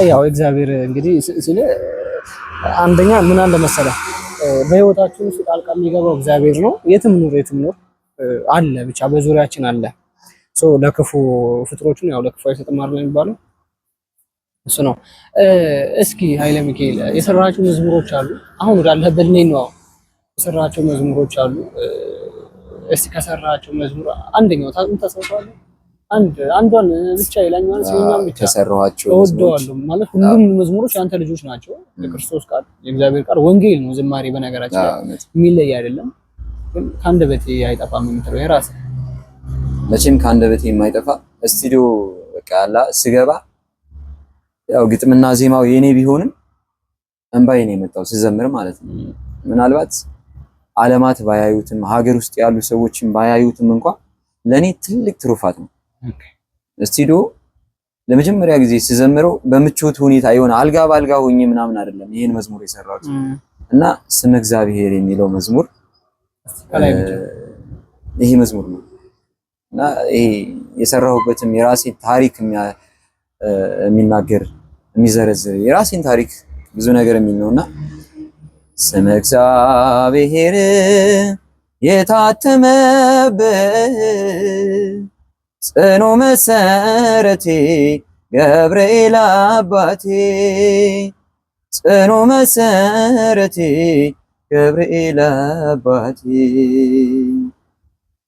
Speaker 4: ያው እግዚአብሔር እንግዲህ ስለ አንደኛ ምን አለ መሰለህ በህይወታችን ውስጥ ጣልቃ የሚገባው እግዚአብሔር ነው። የትም ኑር አለ ብቻ በዙሪያችን አለ። ለክፉ ፍጥሮቹን ያው ለክፉ አይሰጥም አይደል የሚባለው እሱ ነው። እስኪ ኃይለ ሚካኤል የሰራቸው መዝሙሮች አሉ። አሁን ወዳለህበት ነው የሰራቸው መዝሙሮች አሉ። እስቲ ከሰራቸው መዝሙር አንደኛው ታስታውሳለህ? አንዷን ብቻ ይላኛል ሲኛም ብቻ
Speaker 2: ተሰራቸው
Speaker 4: ወደዋለሁ ማለት ሁሉም መዝሙሮች ያንተ ልጆች ናቸው። የክርስቶስ ቃል የእግዚአብሔር ቃል ወንጌል ነው። ዝማሬ በነገራችን ላይ የሚለይ አይደለም። ግን ከአንደበቴ አይጠፋም የምትለው የራስ
Speaker 2: መቼም ከአንደበቴ የማይጠፋ ስቱዲዮ በቃ አላ ስገባ ያው ግጥምና ዜማው የኔ ቢሆንም እንባዬ ነው የመጣው ስዘምር ማለት ነው። ምናልባት ዓለማት ባያዩትም ሀገር ውስጥ ያሉ ሰዎችን ባያዩትም እንኳን ለኔ ትልቅ ትሩፋት ነው። ስቱዲዮ ለመጀመሪያ ጊዜ ስዘምረው በምቾት ሁኔታ የሆነ አልጋ ባልጋ ሆኜ ምናምን አይደለም ይሄን መዝሙር የሰራሁት እና ስም እግዚአብሔር የሚለው መዝሙር ይሄ መዝሙር ነው እና ይሄ የሰራሁበትም የራሴ ታሪክ የሚናገር የሚዘረዝር የራሴን ታሪክ ብዙ ነገር የሚል ነውና ስም እግዚአብሔር የታተመበት ጽኑ መሰረቴ ገብርኤል አባቴ ጽኑ መሰረቴ ገብርኤል አባቴ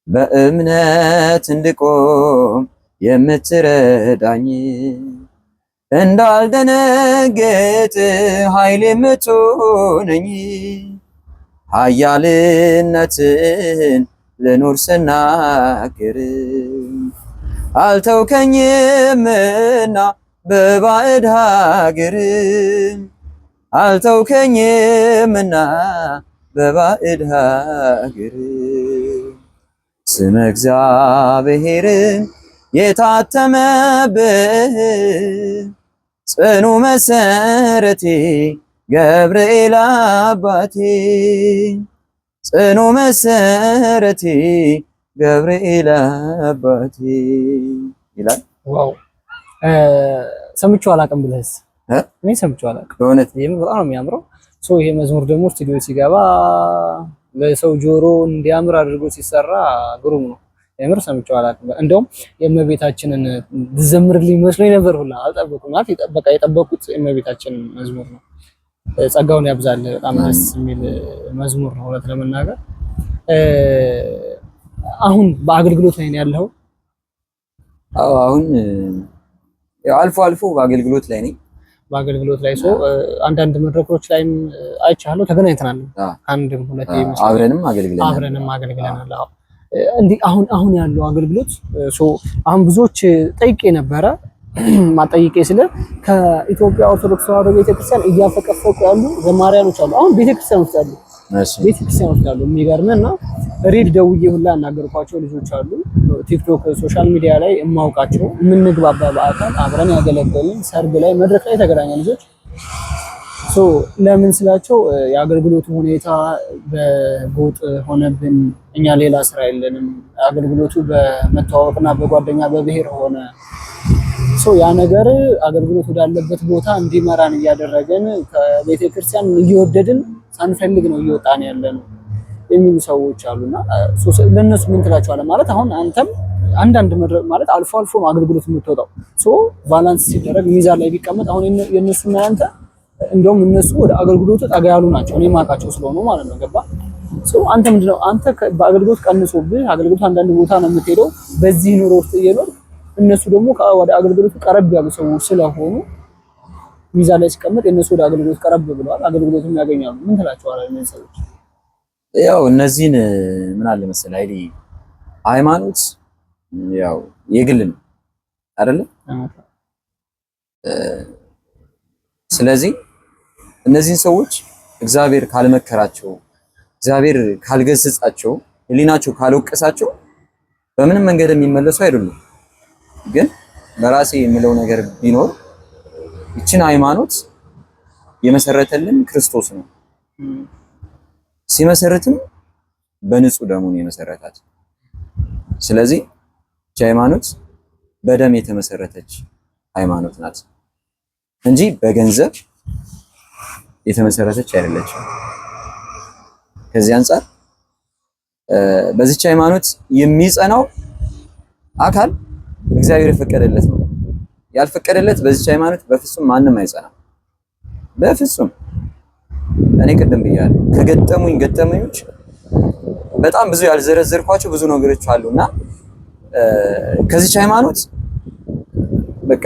Speaker 2: በእምነት እንድቆም የምትረዳኝ እንዳልደነገጥ ኃይል የምትሆነኝ ኃያልነትን ልኖር ስናገር አልተውከኝምና በባዕድ ሀገር አልተውከኝምና በባዕድ ሀገር ስመ እግዚአብሔርን የታተመበት ጽኑ መሰረቴ ገብርኤል አባቴ ጽኑ መሰረቴ ገብርኤል አባቴ ይላል።
Speaker 4: ዋው ሰምቼው አላውቅም ብለህስ? እኔ ሰምቼው አላውቅም
Speaker 2: በእውነት
Speaker 4: ይሄም በጣም ነው የሚያምረው። ይሄ መዝሙር ደግሞ ስቱዲዮ ሲገባ ለሰው ጆሮ እንዲያምር አድርጎ ሲሰራ ግሩም ነው። የምር ሰምቼው አላውቅም። እንደውም የእመቤታችንን ትዘምርልኝ መስሎኝ ነበር ሁላ አልጠበኩም። ማለት የጠበቁት የእመቤታችንን መዝሙር ነው። ጸጋውን ያብዛል። በጣም ደስ የሚል መዝሙር ነው እውነት ለመናገር። አሁን በአገልግሎት ላይ ነው ያለው?
Speaker 2: አዎ አሁን ያው አልፎ አልፎ በአገልግሎት ላይ ነኝ።
Speaker 4: በአገልግሎት ላይ አንዳንድ መድረኮች ላይም አይቻለሁ። ተገናኝተናል አንድም ሁለቴ
Speaker 2: አብረንም አገልግለናል።
Speaker 4: አዎ እንዲህ አሁን ያለው አገልግሎት አሁን ብዙዎች ጠይቄ ነበረ። ማጠይቄ ስለ ከኢትዮጵያ ኦርቶዶክስ ተዋሕዶ ቤተክርስቲያን እያፈቀፈቁ ያሉ ዘማሪያኖች አሉ። አሁን ቤተክርስቲያን ውስጥ ያሉ የሚገርምና ሬድ ደውዬ ሁላ ያናገርኳቸው ልጆች አሉ። ቲክቶክ ሶሻል ሚዲያ ላይ የማውቃቸው የምንግባባ በአካል አብረን ያገለገልን ሰርግ ላይ መድረክ ላይ የተገናኘ ልጆች ለምን ስላቸው የአገልግሎቱ ሁኔታ በጎጥ ሆነብን፣ እኛ ሌላ ስራ የለንም፣ አገልግሎቱ በመተዋወቅና በጓደኛ በብሔር ሆነ። ያ ነገር አገልግሎት ወዳለበት ቦታ እንዲመራን እያደረገን ከቤተ ክርስቲያን እየወደድን ሳንፈልግ ነው እየወጣን ያለነው የሚሉ ሰዎች አሉና ለነሱ ምን ትላቸዋለህ? ማለት አሁን አንተም አንዳንድ ማለት አልፎ አልፎ ነው አገልግሎት የምትወጣው። ባላንስ ሲደረግ ሚዛን ላይ ቢቀመጥ አሁን የነሱና ያንተ እንደውም እነሱ ወደ አገልግሎቱ ጠጋ ያሉ ናቸው፣ እኔ ማውቃቸው ስለሆኑ ማለት ነው። ገባ? አንተ ምንድነው አንተ በአገልግሎት ቀንሶብህ አገልግሎት አንዳንድ ቦታ ነው የምትሄደው፣ በዚህ ኑሮ ውስጥ እየኖር እነሱ ደግሞ ወደ አገልግሎቱ ቀረብ ያሉ ሰዎች ስለሆኑ ሚዛን ላይ ሲቀመጥ የነሱ ወደ አገልግሎት ቀረብ ብለዋል፣ አገልግሎቱን ያገኛሉ። ምን ትላቸዋለህ እነዚህ ሰዎች?
Speaker 2: ያው እነዚህን ምን አለ መሰለህ አይደል፣ ሃይማኖት ያው የግል ነው አይደለ? ስለዚህ እነዚህን ሰዎች እግዚአብሔር ካልመከራቸው፣ እግዚአብሔር ካልገሰጻቸው፣ ህሊናቸው ካልወቀሳቸው በምንም መንገድ የሚመለሱ አይደሉም። ግን በራሴ የሚለው ነገር ቢኖር ይችን ሃይማኖት የመሰረተልን ክርስቶስ ነው። ሲመሰረትም በንጹህ ደሙን የመሰረታት። ስለዚህ ይች ሃይማኖት በደም የተመሰረተች ሃይማኖት ናት እንጂ በገንዘብ የተመሰረተች አይደለችም። ከዚህ አንፃር በዚች ሃይማኖት የሚጸናው አካል እግዚአብሔር የፈቀደለት ነው። ያልፈቀደለት በዚች ሃይማኖት በፍጹም ማንም አይጸናም። በፍጹም እኔ ቅድም ብያለሁ፣ ከገጠሙኝ ገጠመኞች በጣም ብዙ ያልዘረዘርኳቸው ብዙ ነገሮች አሉና ከዚች ሃይማኖት በቃ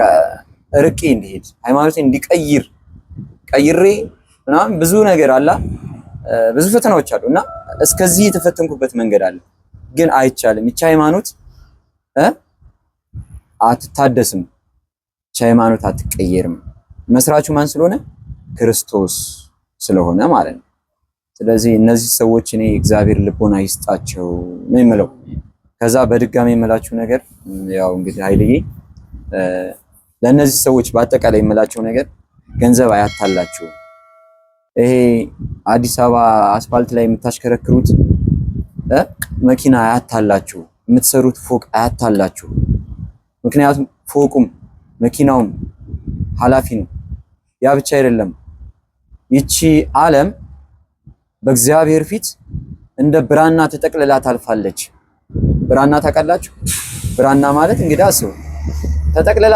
Speaker 2: ርቄ እንዲሄድ ሃይማኖቴን እንዲቀይር ቀይሬ ምናምን ብዙ ነገር አለ፣ ብዙ ፈተናዎች አሉና እስከዚህ የተፈተንኩበት መንገድ አለ። ግን አይቻልም። ይቺ ሃይማኖት አትታደስም። ይቺ ሃይማኖት አትቀየርም። መስራቹ ማን ስለሆነ? ክርስቶስ ስለሆነ ማለት ነው። ስለዚህ እነዚህ ሰዎች እኔ እግዚአብሔር ልቦና ይስጣቸው ነው የምለው። ከዛ በድጋሚ የምላችሁ ነገር ያው እንግዲህ ኃይልዬ ለእነዚህ ሰዎች በአጠቃላይ የምላቸው ነገር ገንዘብ አያታላችሁ። ይሄ አዲስ አበባ አስፋልት ላይ የምታሽከረክሩት መኪና አያታላችሁ፣ የምትሰሩት ፎቅ አያታላችሁ። ምክንያቱም ፎቁም መኪናውም ኃላፊ ነው። ያ ብቻ አይደለም፣ ይቺ ዓለም በእግዚአብሔር ፊት እንደ ብራና ተጠቅልላ ታልፋለች። ብራና ታውቃላችሁ? ብራና ማለት እንግዲህ አስቡ፣ ተጠቅልላ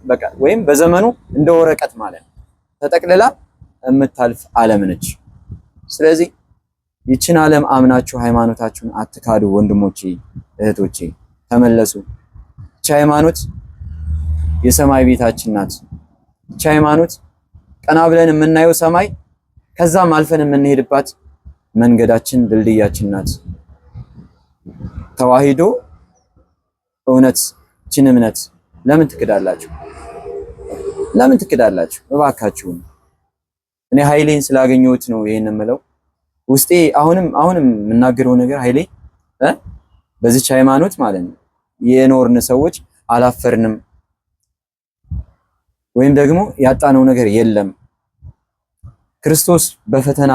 Speaker 2: በቃ ወይም በዘመኑ እንደ ወረቀት ማለት ነው፣ ተጠቅልላ የምታልፍ ዓለም ነች። ስለዚህ ይችን ዓለም አምናችሁ ሃይማኖታችሁን አትካዱ። ወንድሞቼ እህቶቼ ተመለሱ። ይቺ ሃይማኖት የሰማይ ቤታችን ናት። ይቺ ሃይማኖት ቀና ብለን የምናየው ሰማይ፣ ከዛም አልፈን የምንሄድባት መንገዳችን ድልድያችን ናት። ተዋሂዶ እውነት ችን እምነት ለምን ትክዳላችሁ? ለምን ትክዳላችሁ? እባካችሁን እኔ ኃይሌን ስላገኘሁት ነው ይሄን የምለው። ውስጤ አሁንም የምናገረው ነገር ኃይሌ በዚች ሃይማኖት ማለት ነው የኖርን ሰዎች አላፈርንም፣ ወይም ደግሞ ያጣነው ነገር የለም። ክርስቶስ በፈተና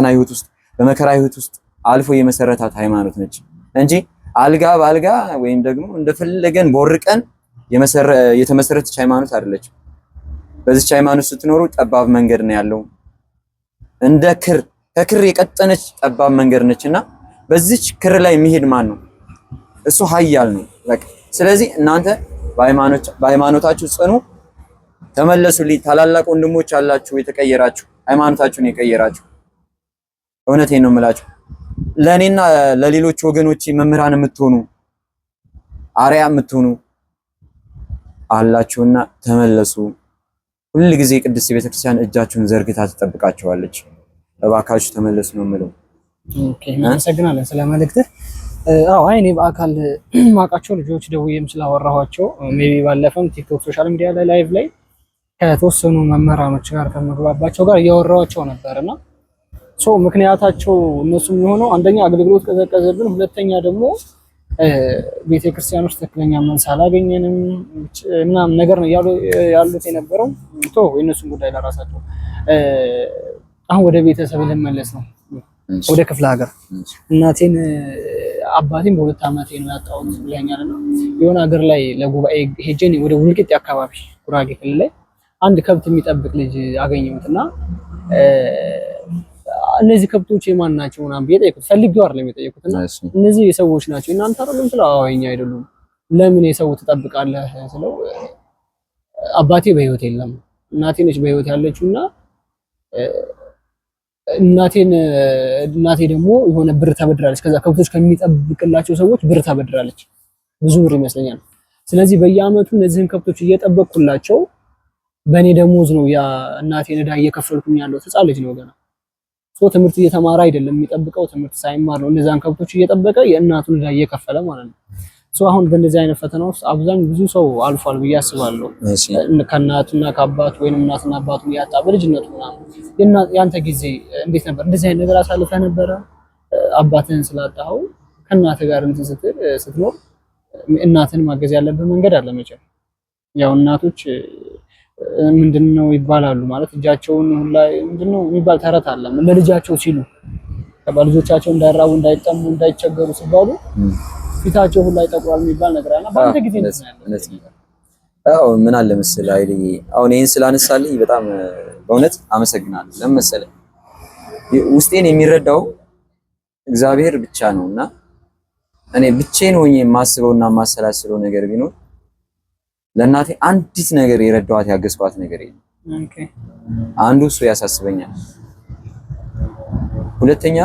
Speaker 2: ህይወት ውስጥ በመከራ ህይወት ውስጥ አልፎ የመሰረታት ሃይማኖት ነች እንጂ አልጋ በአልጋ ወይም ደግሞ እንደፈለገን ቦርቀን የተመሰረተች ሃይማኖት አይደለችም። በዚች ሃይማኖት ስትኖሩ ጠባብ መንገድ ነው ያለው፣ እንደ ከክር የቀጠነች ጠባብ መንገድ ነችና በዚች ክር ላይ የሚሄድ ማን ነው? እሱ ኃያል ነው። በቃ ስለዚህ እናንተ በሃይማኖታችሁ ጽኑ፣ ተመለሱልኝ። ታላላቅ ወንድሞች አላችሁ የተቀየራችሁ፣ ሃይማኖታችሁን የቀየራችሁ፣ እውነቴን ነው የምላችሁ። ለኔና ለሌሎች ወገኖች መምህራን የምትሆኑ አርያ የምትሆኑ አላችሁና ተመለሱ። ሁል ጊዜ ቅድስት ቤተክርስቲያን እጃችሁን ዘርግታ ትጠብቃችኋለች። እባካችሁ ተመለሱ ነው የምለው።
Speaker 4: ኦኬ፣ እናመሰግናለን ስለ መልእክትህ። እኔ በአካል ማውቃቸው ልጆች ደውዬም ስላወራኋቸው ሜቢ ባለፈም ቲክቶክ ሶሻል ሚዲያ ላይ ላይቭ ላይ ከተወሰኑ መምህራኖች ጋር ከመግባባቸው ጋር እያወራኋቸው ነበርና ምክንያታቸው እነሱ የሚሆነው አንደኛ አገልግሎት ቀዘቀዘብን፣ ሁለተኛ ደግሞ ቤተክርስቲያን ውስጥ ትክክለኛ መልስ አላገኘንም ምናምን ነገር ነው ያሉት የነበረው። የእነሱን ጉዳይ ለራሳቸው። አሁን ወደ ቤተሰብ ልመለስ ነው፣ ወደ ክፍለ ሀገር። እናቴን አባቴን በ2 ዓመቴ ነው ያጣሁት ብለኛል እና የሆነ ሀገር ላይ ለጉባኤ ሄጄ ወደ ወልቂጤ አካባቢ ጉራጌ ክልል ላይ አንድ ከብት የሚጠብቅ ልጅ አገኘሁትና እነዚህ ከብቶች የማን ናቸው ምናምን ብዬ ጠየቁት። ፈልጌው አይደለም የጠየቁትና እነዚህ የሰዎች ናቸው እናንተ አይደሉም ስለው አዎ የኛ አይደሉም። ለምን የሰው ትጠብቃለህ ስለው አባቴ በህይወት የለም እናቴ ነች በህይወት ያለችውና እናቴ ደግሞ የሆነ ብር ተበድራለች። ከዛ ከብቶች ከሚጠብቅላቸው ሰዎች ብር ተበድራለች፣ ብዙ ብር ይመስለኛል። ስለዚህ በየአመቱ እነዚህን ከብቶች እየጠበቅኩላቸው በእኔ ደሞዝ ነው ያ እናቴን ዕዳ እየከፈልኩኝ ያለው። ህፃን ልጅ ነው ገና ትምህርት እየተማረ አይደለም የሚጠብቀው፣ ትምህርት ሳይማር ነው እነዛን ከብቶች እየጠበቀ የእናቱን ዕዳ እየከፈለ ማለት ነው። አሁን በእንደዚህ አይነት ፈተና ውስጥ አብዛኛው ብዙ ሰው አልፏል ብዬ አስባለሁ። ከእናቱና ከአባቱ ወይንም እናትና አባቱን ያጣ በልጅነቱ ምናምን። ያንተ ጊዜ እንዴት ነበር? እንደዚህ አይነት ነገር አሳልፈህ ነበረ? አባትህን ስላጣኸው ከእናትህ ጋር እንትን ስትኖር እናትን ማገዝ ያለብህ መንገድ አለ መቼም። ያው እናቶች ምንድነው ይባላሉ ማለት እጃቸውን ሁላ ምንድነው የሚባል ተረት አለ። ለልጃቸው ሲሉ ልጆቻቸው እንዳይራቡ እንዳይጠሙ እንዳይቸገሩ ሲባሉ ፊታቸው ሁላ ይጠቁራል የሚባል ነገር አለ። በአንተ ጊዜ
Speaker 2: አዎ ምን አለ መሰለህ አይልኝ አሁን ይሄን ስላነሳልኝ በጣም በእውነት አመሰግናለሁ። ለምን መሰለህ ውስጤን የሚረዳው እግዚአብሔር ብቻ ነውና እኔ ብቻዬን ሆኜ የማስበውና የማሰላስለው ነገር ቢኖር ለእናቴ አንዲት ነገር የረዳኋት ያገዝኳት ነገር የለም። አንዱ እሱ ያሳስበኛል። ሁለተኛ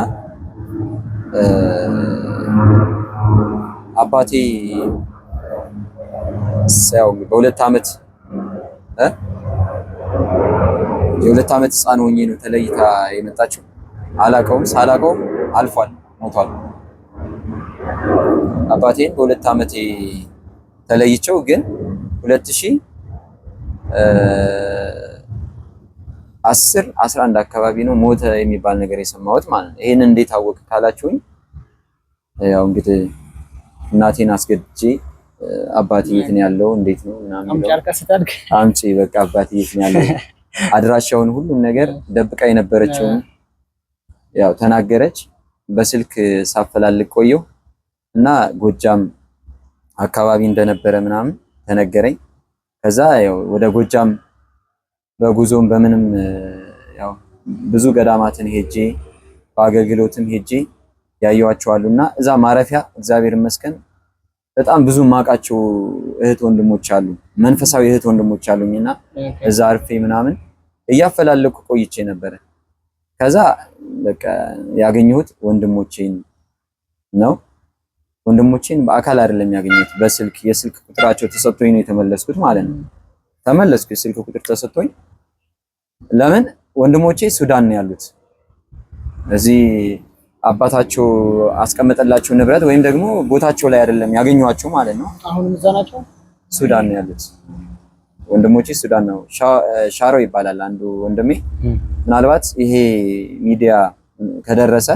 Speaker 2: አባቴ ያው በ2 ዓመት የ2 ዓመት ህፃን ሆኜ ነው ተለይታ የመጣችው። አላውቀውም፣ ሳላውቀውም አልፏል፣ ሞቷል። አባቴን በ2 ዓመቴ ተለይቼው ግን 2010-11 አካባቢ ነው ሞተ የሚባል ነገር የሰማሁት ማለት ነው። ይሄን እንዴት አወቅ ካላችሁኝ ያው እንግዲህ እናቴን አስገድጄ አባቴ የት ነው ያለው እንዴት ነው ምናምን አምጪ በቃ አባቴ የት ነው ያለው አድራሻውን ሁሉም ነገር ደብቃ የነበረችውን ያው ተናገረች። በስልክ ሳፈላልቅ ቆየሁ እና ጎጃም አካባቢ እንደነበረ ምናምን ተነገረኝ። ከዛ ያው ወደ ጎጃም በጉዞም በምንም ያው ብዙ ገዳማትን ሄጄ በአገልግሎትም ሄጄ ያየዋቸዋሉና እዛ ማረፊያ እግዚአብሔር ይመስገን በጣም ብዙ ማቃቸው እህት ወንድሞች አሉ፣ መንፈሳዊ እህት ወንድሞች አሉኝና እዛ አርፌ ምናምን እያፈላለኩ ቆይቼ ነበረ። ከዛ በቃ ያገኘሁት ወንድሞቼን ነው። ወንድሞቼን በአካል አይደለም ያገኘሁት፣ በስልክ የስልክ ቁጥራቸው ተሰጥቶኝ ነው የተመለስኩት ማለት ነው። ተመለስኩ፣ የስልክ ቁጥር ተሰጥቶኝ። ለምን ወንድሞቼ ሱዳን ነው ያሉት። እዚህ አባታቸው አስቀመጠላቸው ንብረት ወይም ደግሞ ቦታቸው ላይ አይደለም ያገኘኋቸው ማለት ነው።
Speaker 4: አሁን እዛ ናቸው፣
Speaker 2: ሱዳን ነው ያሉት ወንድሞቼ። ሱዳን ነው፣ ሻሮ ይባላል አንዱ ወንድሜ። ምናልባት ይሄ ሚዲያ ከደረሰ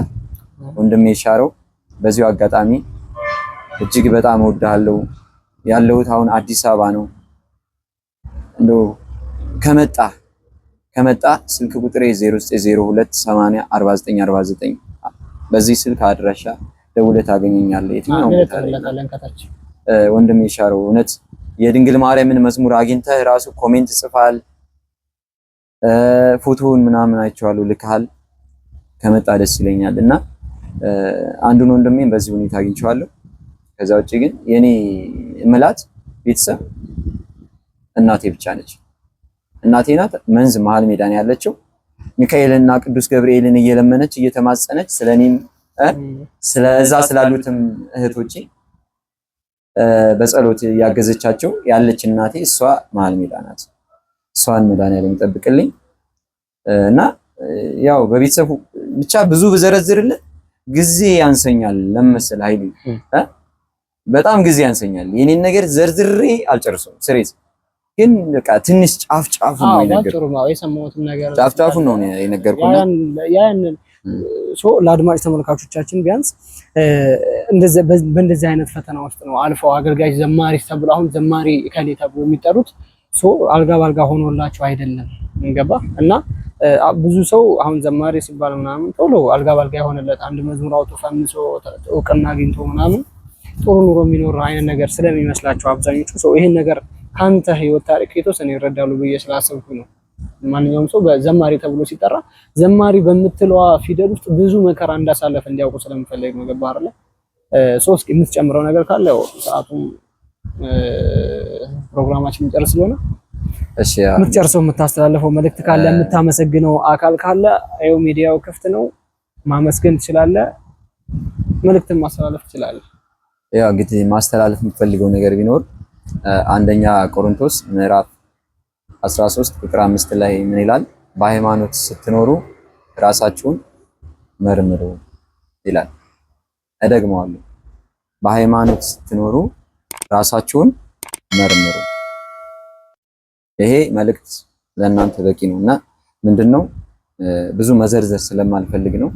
Speaker 2: ወንድሜ ሻሮ በዚሁ አጋጣሚ እጅግ በጣም እወድሃለሁ። ያለሁት አሁን አዲስ አበባ ነው። እንደው ከመጣ ስልክ ቁጥሬ 0902804949 በዚህ ስልክ አድራሻ ደውለህ ታገኘኛለህ። የትኛው ቦታ ላይ ወንድሜ ሻሮ እውነት የድንግል ማርያምን መዝሙር አግኝተህ ራሱ ኮሜንት ጽፋል፣ ፎቶውን ምናምን አይቼዋለሁ ልካል። ከመጣ ደስ ይለኛል እና አንዱን ወንድሜን በዚህ ሁኔታ አግኝቼዋለሁ። ከዛ ውጪ ግን የኔ እምላት ቤተሰብ እናቴ ብቻ ነች። እናቴ ናት። መንዝ መሀል ሜዳ ነው ያለችው። ሚካኤልና ቅዱስ ገብርኤልን እየለመነች እየተማጸነች ስለኔም ስለዛ ስላሉትም እህቶቼ በጸሎት ያገዘቻቸው ያለች እናቴ እሷ መሀል ሜዳ ናት። እሷን መድኃኒዓለም ይጠብቅልኝ እና ያው በቤተሰቡ ብቻ ብዙ ብዘረዝርልህ ጊዜ ያንሰኛል። ለምሳሌ ኃይሉ በጣም ጊዜ ያንሰኛል። የኔን ነገር ዘርዝሬ አልጨርሰውም። ስሬት ግን በቃ ትንሽ ጫፍ ነው የነገርኩህ።
Speaker 4: ጥሩ ነው የሰማሁትን ነገር
Speaker 2: ጫፍ ነው የነገርኩህ።
Speaker 4: ያን ለአድማጭ ተመልካቾቻችን ቢያንስ በእንደዚህ አይነት ፈተና ውስጥ ነው አልፈው አገልጋይ ዘማሪ ተብሎ አሁን ዘማሪ እከሌ ተብሎ የሚጠሩት አልጋ ባልጋ ሆኖላቸው አይደለም እንገባ እና ብዙ ሰው አሁን ዘማሪ ሲባል ምናምን ቶሎ አልጋ ባልጋ የሆነለት አንድ መዝሙር አውጥቶ ፈምሶ እውቅና አግኝቶ ምናምን ጥሩ ኑሮ የሚኖር አይነት ነገር ስለሚመስላቸው አብዛኞቹ ሰው ይሄን ነገር ካንተ ህይወት ታሪክ የተወሰነ ይረዳሉ ብዬ ስላሰብኩ ነው። ማንኛውም ሰው በዘማሪ ተብሎ ሲጠራ ዘማሪ በምትለዋ ፊደል ውስጥ ብዙ መከራ እንዳሳለፈ እንዲያውቁ ስለምፈልግ ነው። ገባህ አይደል? እስኪ የምትጨምረው ነገር ካለ ሰዓቱም ፕሮግራማችን ጨርስ ስለሆነ
Speaker 2: እሺ፣
Speaker 4: የምትጨርሰው የምታስተላልፈው መልእክት ካለ የምታመሰግነው አካል ካለ ይኸው ሚዲያው ክፍት ነው፣ ማመስገን ትችላለህ፣ መልእክትን ማስተላለፍ ትችላለህ።
Speaker 2: ያው እንግዲህ ማስተላለፍ የምፈልገው ነገር ቢኖር አንደኛ ቆሮንቶስ ምዕራፍ 13 ቁጥር 5 ላይ ምን ይላል? በሃይማኖት ስትኖሩ ራሳችሁን መርምሩ ይላል። እደግመዋለሁ፣ በሃይማኖት ስትኖሩ ራሳችሁን መርምሩ። ይሄ መልእክት ለእናንተ በቂ ነውና ምንድነው ብዙ መዘርዘር ስለማልፈልግ ነው።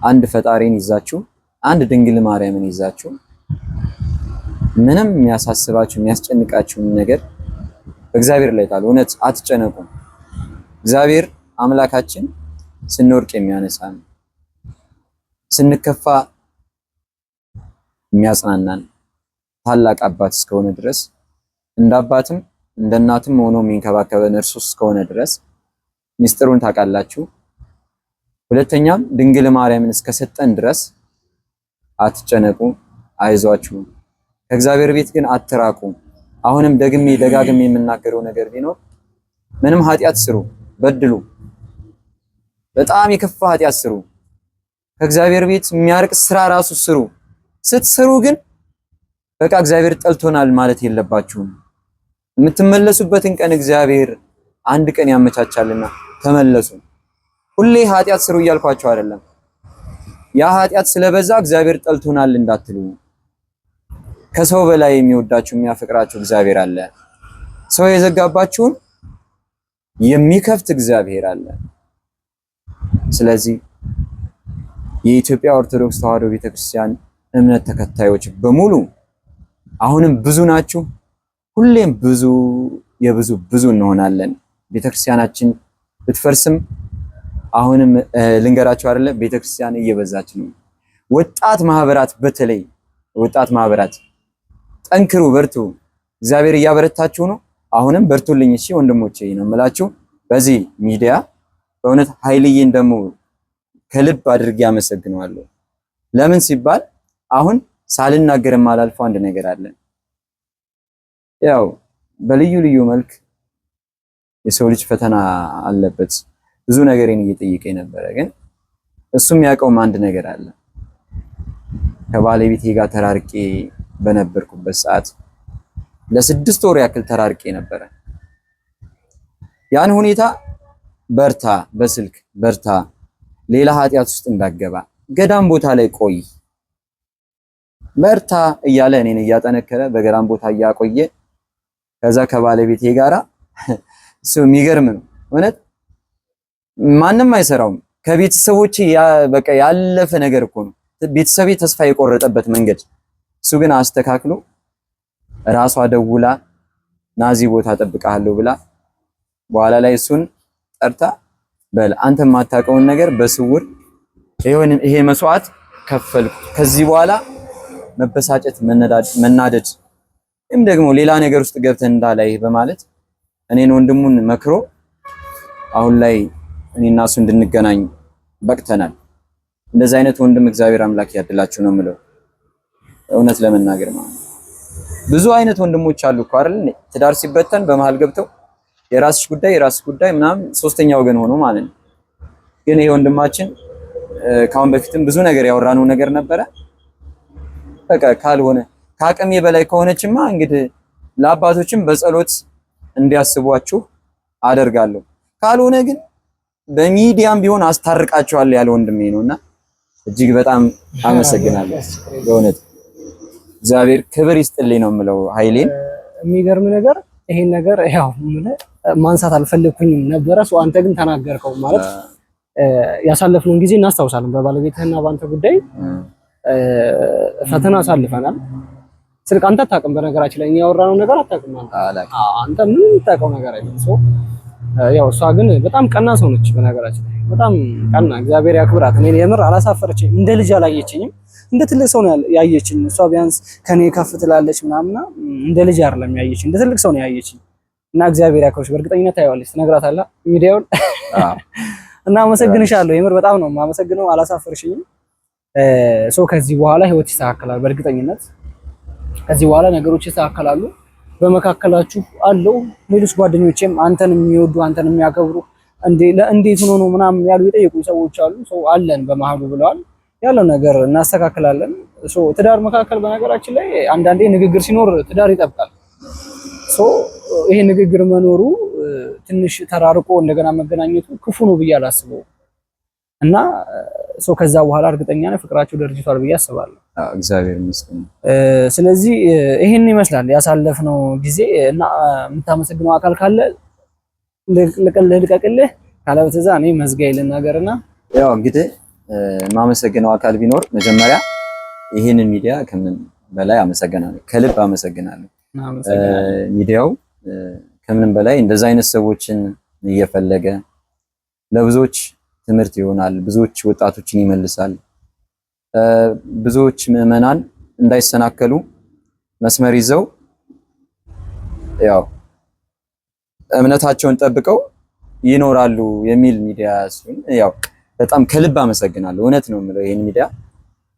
Speaker 2: አንድ ፈጣሪን ይዛችሁ አንድ ድንግል ማርያምን ይዛችሁ ምንም የሚያሳስባችሁ የሚያስጨንቃችሁ ነገር በእግዚአብሔር ላይ ጣሉ። እውነት አትጨነቁ። እግዚአብሔር አምላካችን ስንወርቅ የሚያነሳን፣ ስንከፋ የሚያጽናናን ታላቅ አባት እስከሆነ ድረስ እንደ አባትም እንደ እናትም ሆኖ የሚንከባከበን እርሱ እስከሆነ ድረስ ሚስጥሩን ታውቃላችሁ። ሁለተኛም ድንግል ማርያምን እስከሰጠን ድረስ አትጨነቁ፣ አይዟችሁ። ከእግዚአብሔር ቤት ግን አትራቁ። አሁንም ደጋግሜ የምናገረው ነገር ቢኖር ምንም ኃጢአት ስሩ፣ በድሉ፣ በጣም የከፋ ኃጢአት ስሩ፣ ከእግዚአብሔር ቤት የሚያርቅ ስራ ራሱ ስሩ። ስትሰሩ ግን በቃ እግዚአብሔር ጠልቶናል ማለት የለባችሁም። የምትመለሱበትን ቀን እግዚአብሔር አንድ ቀን ያመቻቻልና ተመለሱ። ሁሌ ኃጢአት ስሩ እያልኳቸው አይደለም። ያ ኃጢአት ስለበዛ እግዚአብሔር ጠልቶናል እንዳትሉ። ከሰው በላይ የሚወዳችሁ የሚያፈቅራችሁ እግዚአብሔር አለ። ሰው የዘጋባችሁን የሚከፍት እግዚአብሔር አለ። ስለዚህ የኢትዮጵያ ኦርቶዶክስ ተዋሕዶ ቤተክርስቲያን እምነት ተከታዮች በሙሉ አሁንም ብዙ ናችሁ፣ ሁሌም ብዙ እንሆናለን። ቤተክርስቲያናችን ብትፈርስም አሁንም ልንገራችሁ አይደለ፣ ቤተክርስቲያን እየበዛች ነው። ወጣት ማህበራት፣ በተለይ ወጣት ማህበራት ጠንክሩ፣ በርቱ። እግዚአብሔር እያበረታችሁ ነው። አሁንም በርቱልኝ። እሺ ወንድሞቼ ነው የምላችሁ በዚህ ሚዲያ። በእውነት ኃይልዬን ደግሞ ከልብ አድርጌ አመሰግነዋለሁ። ለምን ሲባል አሁን ሳልናገር የማላልፈው አንድ ነገር አለ። ያው በልዩ ልዩ መልክ የሰው ልጅ ፈተና አለበት። ብዙ ነገርን እየጠየቀኝ ነበረ፣ ግን እሱም ያውቀውም አንድ ነገር አለ። ከባለቤቴ ጋር ተራርቄ በነበርኩበት ሰዓት ለ6 ወር ያክል ተራርቄ ነበረ። ያን ሁኔታ በርታ፣ በስልክ በርታ፣ ሌላ ኃጢአት ውስጥ እንዳገባ፣ ገዳም ቦታ ላይ ቆይ፣ በርታ እያለ እኔን እያጠነከረ በገዳም ቦታ እያቆየ ከዛ ከባለቤቴ ጋራ እሱ የሚገርም ነው እውነት ማንም አይሰራውም። ከቤተሰቦቼ በቃ ያለፈ ነገር እኮ ነው። ቤተሰቤ ተስፋ የቆረጠበት መንገድ እሱ ግን አስተካክሎ ራሷ ደውላ ናዚ ቦታ ጠብቃለሁ ብላ በኋላ ላይ እሱን ጠርታ በል አንተ የማታውቀውን ነገር በስውር ይሄ መስዋዕት ከፈልኩ፣ ከዚህ በኋላ መበሳጨት፣ መናደድ ወይም ደግሞ ሌላ ነገር ውስጥ ገብተን እንዳላይ በማለት እኔን ወንድሙን መክሮ አሁን ላይ እኔና እሱ እንድንገናኝ በቅተናል። እንደዚህ አይነት ወንድም እግዚአብሔር አምላክ ያድላችሁ ነው የምለው። እውነት ለመናገር ማለት ብዙ አይነት ወንድሞች አሉ እኮ አይደል? ትዳር ሲበተን በመሃል ገብተው የራስሽ ጉዳይ ምናምን ሶስተኛ ወገን ሆኖ ማለት ነው። ግን ይሄ ወንድማችን ካሁን በፊትም ብዙ ነገር ያወራነው ነገር ነበረ። በቃ ካልሆነ ከአቅሜ በላይ ከሆነችማ እንግዲህ ለአባቶችም በጸሎት እንዲያስቧችሁ አደርጋለሁ። ካልሆነ ግን በሚዲያም ቢሆን አስታርቃቸዋለሁ ያለ ወንድሜ ነውና እጅግ በጣም አመሰግናለሁ። በእውነት እግዚአብሔር ክብር ይስጥልኝ ነው የምለው። ኃይሌን
Speaker 4: የሚገርም ነገር ይሄን ነገር ያው ማንሳት አልፈለኩኝም ነበረ። አንተ ግን ተናገርከው ማለት ያሳለፍነውን ጊዜ እናስታውሳለን። በባለቤትህና በአንተ ጉዳይ ፈተና አሳልፈናል። ስልክ አንተ አታውቅም፣ በነገራችን ላይ እኛ ያወራነው ነገር አታውቅም አንተ ምን ታውቀው ነገር አይደለም። ያው እሷ ግን በጣም ቀና ሰው ነች። በነገራችን ላይ በጣም ቀና፣ እግዚአብሔር ያክብራት። እኔ የምር አላሳፈረችኝ፣ እንደ ልጅ አላየችኝም፣ እንደ ትልቅ ሰው ነው ያየችኝ። እሷ ቢያንስ ከኔ ከፍ ትላለች ምናምን፣ እንደ ልጅ አይደለም ያየችኝ፣ እንደ ትልቅ ሰው ነው ያየችኝ። እና እግዚአብሔር ያክብርሽ፣ በእርግጠኝነት ታየዋለች፣ ትነግራታለህ ሚዲያውን እና አመሰግንሻለሁ። የምር በጣም ነው የማመሰግነው፣ አላሳፈርሽኝም። ከዚህ በኋላ ህይወት ይስተካከላል በእርግጠኝነት። ከዚህ በኋላ ነገሮች ይስተካከላሉ። በመካከላችሁ አለው ሌሎች ጓደኞቼም አንተን የሚወዱ አንተን የሚያከብሩ እንዴት ሆኖ ነው ምናምን ያሉ የጠየቁ ሰዎች አሉ። አለን በመሃሉ ብለዋል። ያለው ነገር እናስተካክላለን። ትዳር መካከል በነገራችን ላይ አንዳንዴ ንግግር ሲኖር ትዳር ይጠብቃል። ይሄ ንግግር መኖሩ ትንሽ ተራርቆ እንደገና መገናኘቱ ክፉ ነው ብዬ አላስበው እና ከዛ በኋላ እርግጠኛ ነኝ ፍቅራቸው ደርጅቷል ብዬ አስባለሁ።
Speaker 2: እግዚአብሔር ይመስገን።
Speaker 4: ስለዚህ ይሄን ይመስላል ያሳለፍነው ጊዜ እና የምታመሰግነው አካል ካለ ልቀቅልህ፣ ካለበለዚያ እኔ መዝጊያ ልናገርና
Speaker 2: ያው እንግዲህ የማመሰግነው አካል ቢኖር መጀመሪያ ይሄንን ሚዲያ ከምን በላይ አመሰግናለሁ፣ ከልብ አመሰግናለሁ። ሚዲያው ከምንም በላይ እንደዛ አይነት ሰዎችን እየፈለገ ለብዙዎች ትምህርት ይሆናል፣ ብዙዎች ወጣቶችን ይመልሳል፣ ብዙዎች ምዕመናን እንዳይሰናከሉ መስመር ይዘው ያው እምነታቸውን ጠብቀው ይኖራሉ የሚል ሚዲያ ሲሆን ያው በጣም ከልብ አመሰግናለሁ። እውነት ነው የምለው ይሄን ሚዲያ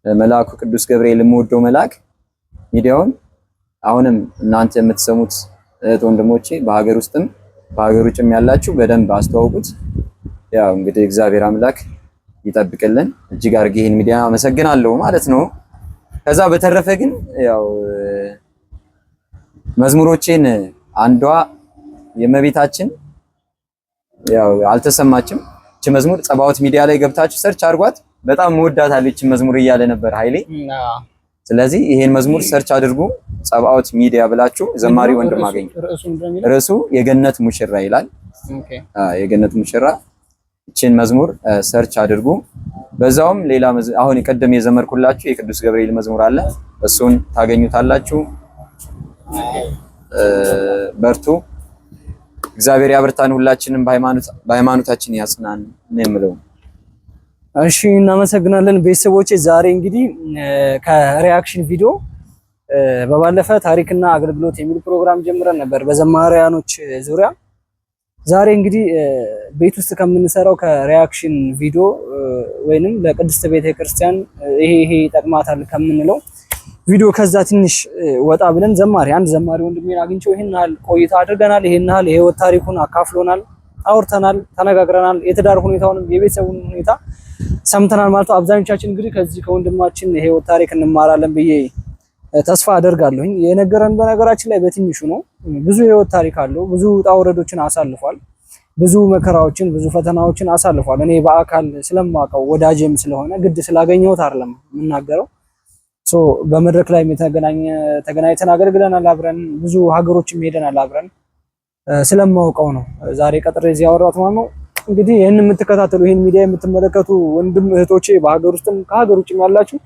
Speaker 2: መልአኩ ቅዱስ ገብርኤል የምወደው መልአክ ሚዲያውን አሁንም እናንተ የምትሰሙት እህት ወንድሞቼ በሀገር ውስጥም በሀገር ውጭም ያላችሁ በደንብ አስተዋውቁት። ያው እንግዲህ እግዚአብሔር አምላክ ይጠብቅልን። እጅግ አድርጌ ይሄን ሚዲያ አመሰግናለሁ ማለት ነው። ከዛ በተረፈ ግን ያው መዝሙሮቼን አንዷ የእመቤታችን ያው አልተሰማችም። እቺ መዝሙር ጸባዖት ሚዲያ ላይ ገብታችሁ ሰርች አድርጓት። በጣም እወዳታለሁ እቺ መዝሙር እያለ ነበር ኃይሌ። ስለዚህ ይሄን መዝሙር ሰርች አድርጉ፣ ጸባዖት ሚዲያ ብላችሁ ዘማሪ ወንድም አገኙ። ርዕሱ የገነት ሙሽራ ይላል። የገነት ሙሽራ። እቺን መዝሙር ሰርች አድርጉ። በዛውም ሌላ አሁን የቀደም የዘመርኩላችሁ የቅዱስ ገብርኤል መዝሙር አለ፣ እሱን ታገኙታላችሁ። በርቱ። እግዚአብሔር ያበርታን፣ ሁላችንም በሃይማኖታችን ያጽናን ነው የምለው።
Speaker 4: እሺ እናመሰግናለን ቤተሰቦቼ። ዛሬ እንግዲህ ከሪአክሽን ቪዲዮ በባለፈ ታሪክና አገልግሎት የሚል ፕሮግራም ጀምረን ነበር በዘማሪያኖች ዙሪያ። ዛሬ እንግዲህ ቤት ውስጥ ከምንሰራው ከሪአክሽን ቪዲዮ ወይንም ለቅድስት ቤተክርስቲያን ይሄ ይጠቅማታል ከምንለው ቪዲዮ ከዛ ትንሽ ወጣ ብለን አንድ ዘማሪ ወንድሜን አግኝቼው ይሄን ያህል ቆይታ አድርገናል። ይሄን ያህል የህይወት ታሪኩን አካፍሎናል፣ አውርተናል፣ ተነጋግረናል። የትዳር ሁኔታውንም የቤተሰቡን ሁኔታ ሰምተናል ማለት ነው። አብዛኞቻችን እንግዲህ ከዚህ ከወንድማችን የህይወት ታሪክ እንማራለን ብዬ ተስፋ አደርጋለሁኝ። የነገረን በነገራችን ላይ በትንሹ ነው። ብዙ የህይወት ታሪክ አለው። ብዙ ውጣ ውረዶችን አሳልፏል። ብዙ መከራዎችን፣ ብዙ ፈተናዎችን አሳልፏል። እኔ በአካል ስለማውቀው ወዳጄም ስለሆነ ግድ ስላገኘሁት አይደለም የምናገረው። በመድረክ ላይ ተገናኝተን አገልግለናል አብረን፣ ብዙ ሀገሮችም ሄደናል አብረን። ስለማውቀው ነው ዛሬ ቀጥሬ እዚህ ያወራሁት ማለት ነው። እንግዲህ ይህን የምትከታተሉ ይህን ሚዲያ የምትመለከቱ ወንድም እህቶቼ በሀገር ውስጥም ከሀገር ውጭም ያላችሁ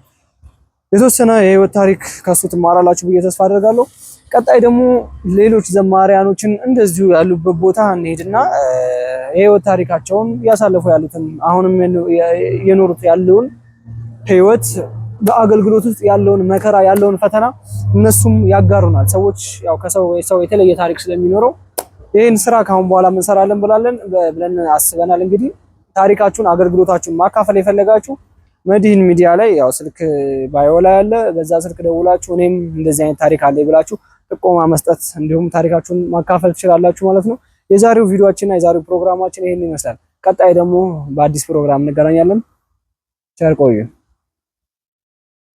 Speaker 4: የተወሰነ የህይወት ታሪክ ከሱ ትማራላችሁ ብዬ ተስፋ አደርጋለሁ። ቀጣይ ደግሞ ሌሎች ዘማሪያኖችን እንደዚሁ ያሉበት ቦታ እንሄድና የህይወት ታሪካቸውን ያሳለፉ ያሉትን አሁንም የኖሩት ያለውን ህይወት በአገልግሎት ውስጥ ያለውን መከራ ያለውን ፈተና እነሱም ያጋሩናል። ሰዎች ያው ከሰው የተለየ ታሪክ ስለሚኖረው ይህን ስራ ካሁን በኋላ እንሰራለን ብለን አስበናል። እንግዲህ ታሪካችሁን አገልግሎታችሁን ማካፈል የፈለጋችሁ መድህን ሚዲያ ላይ ያው ስልክ ባዮ ላይ ያለ በዛ ስልክ ደውላችሁ እኔም እንደዚህ አይነት ታሪክ አለ ብላችሁ ጥቆማ መስጠት እንዲሁም ታሪካችሁን ማካፈል ትችላላችሁ ማለት ነው። የዛሬው ቪዲዮአችንና የዛሬው ፕሮግራማችን ይሄን ይመስላል። ቀጣይ ደግሞ በአዲስ ፕሮግራም እንገናኛለን። ቸር ቆዩ።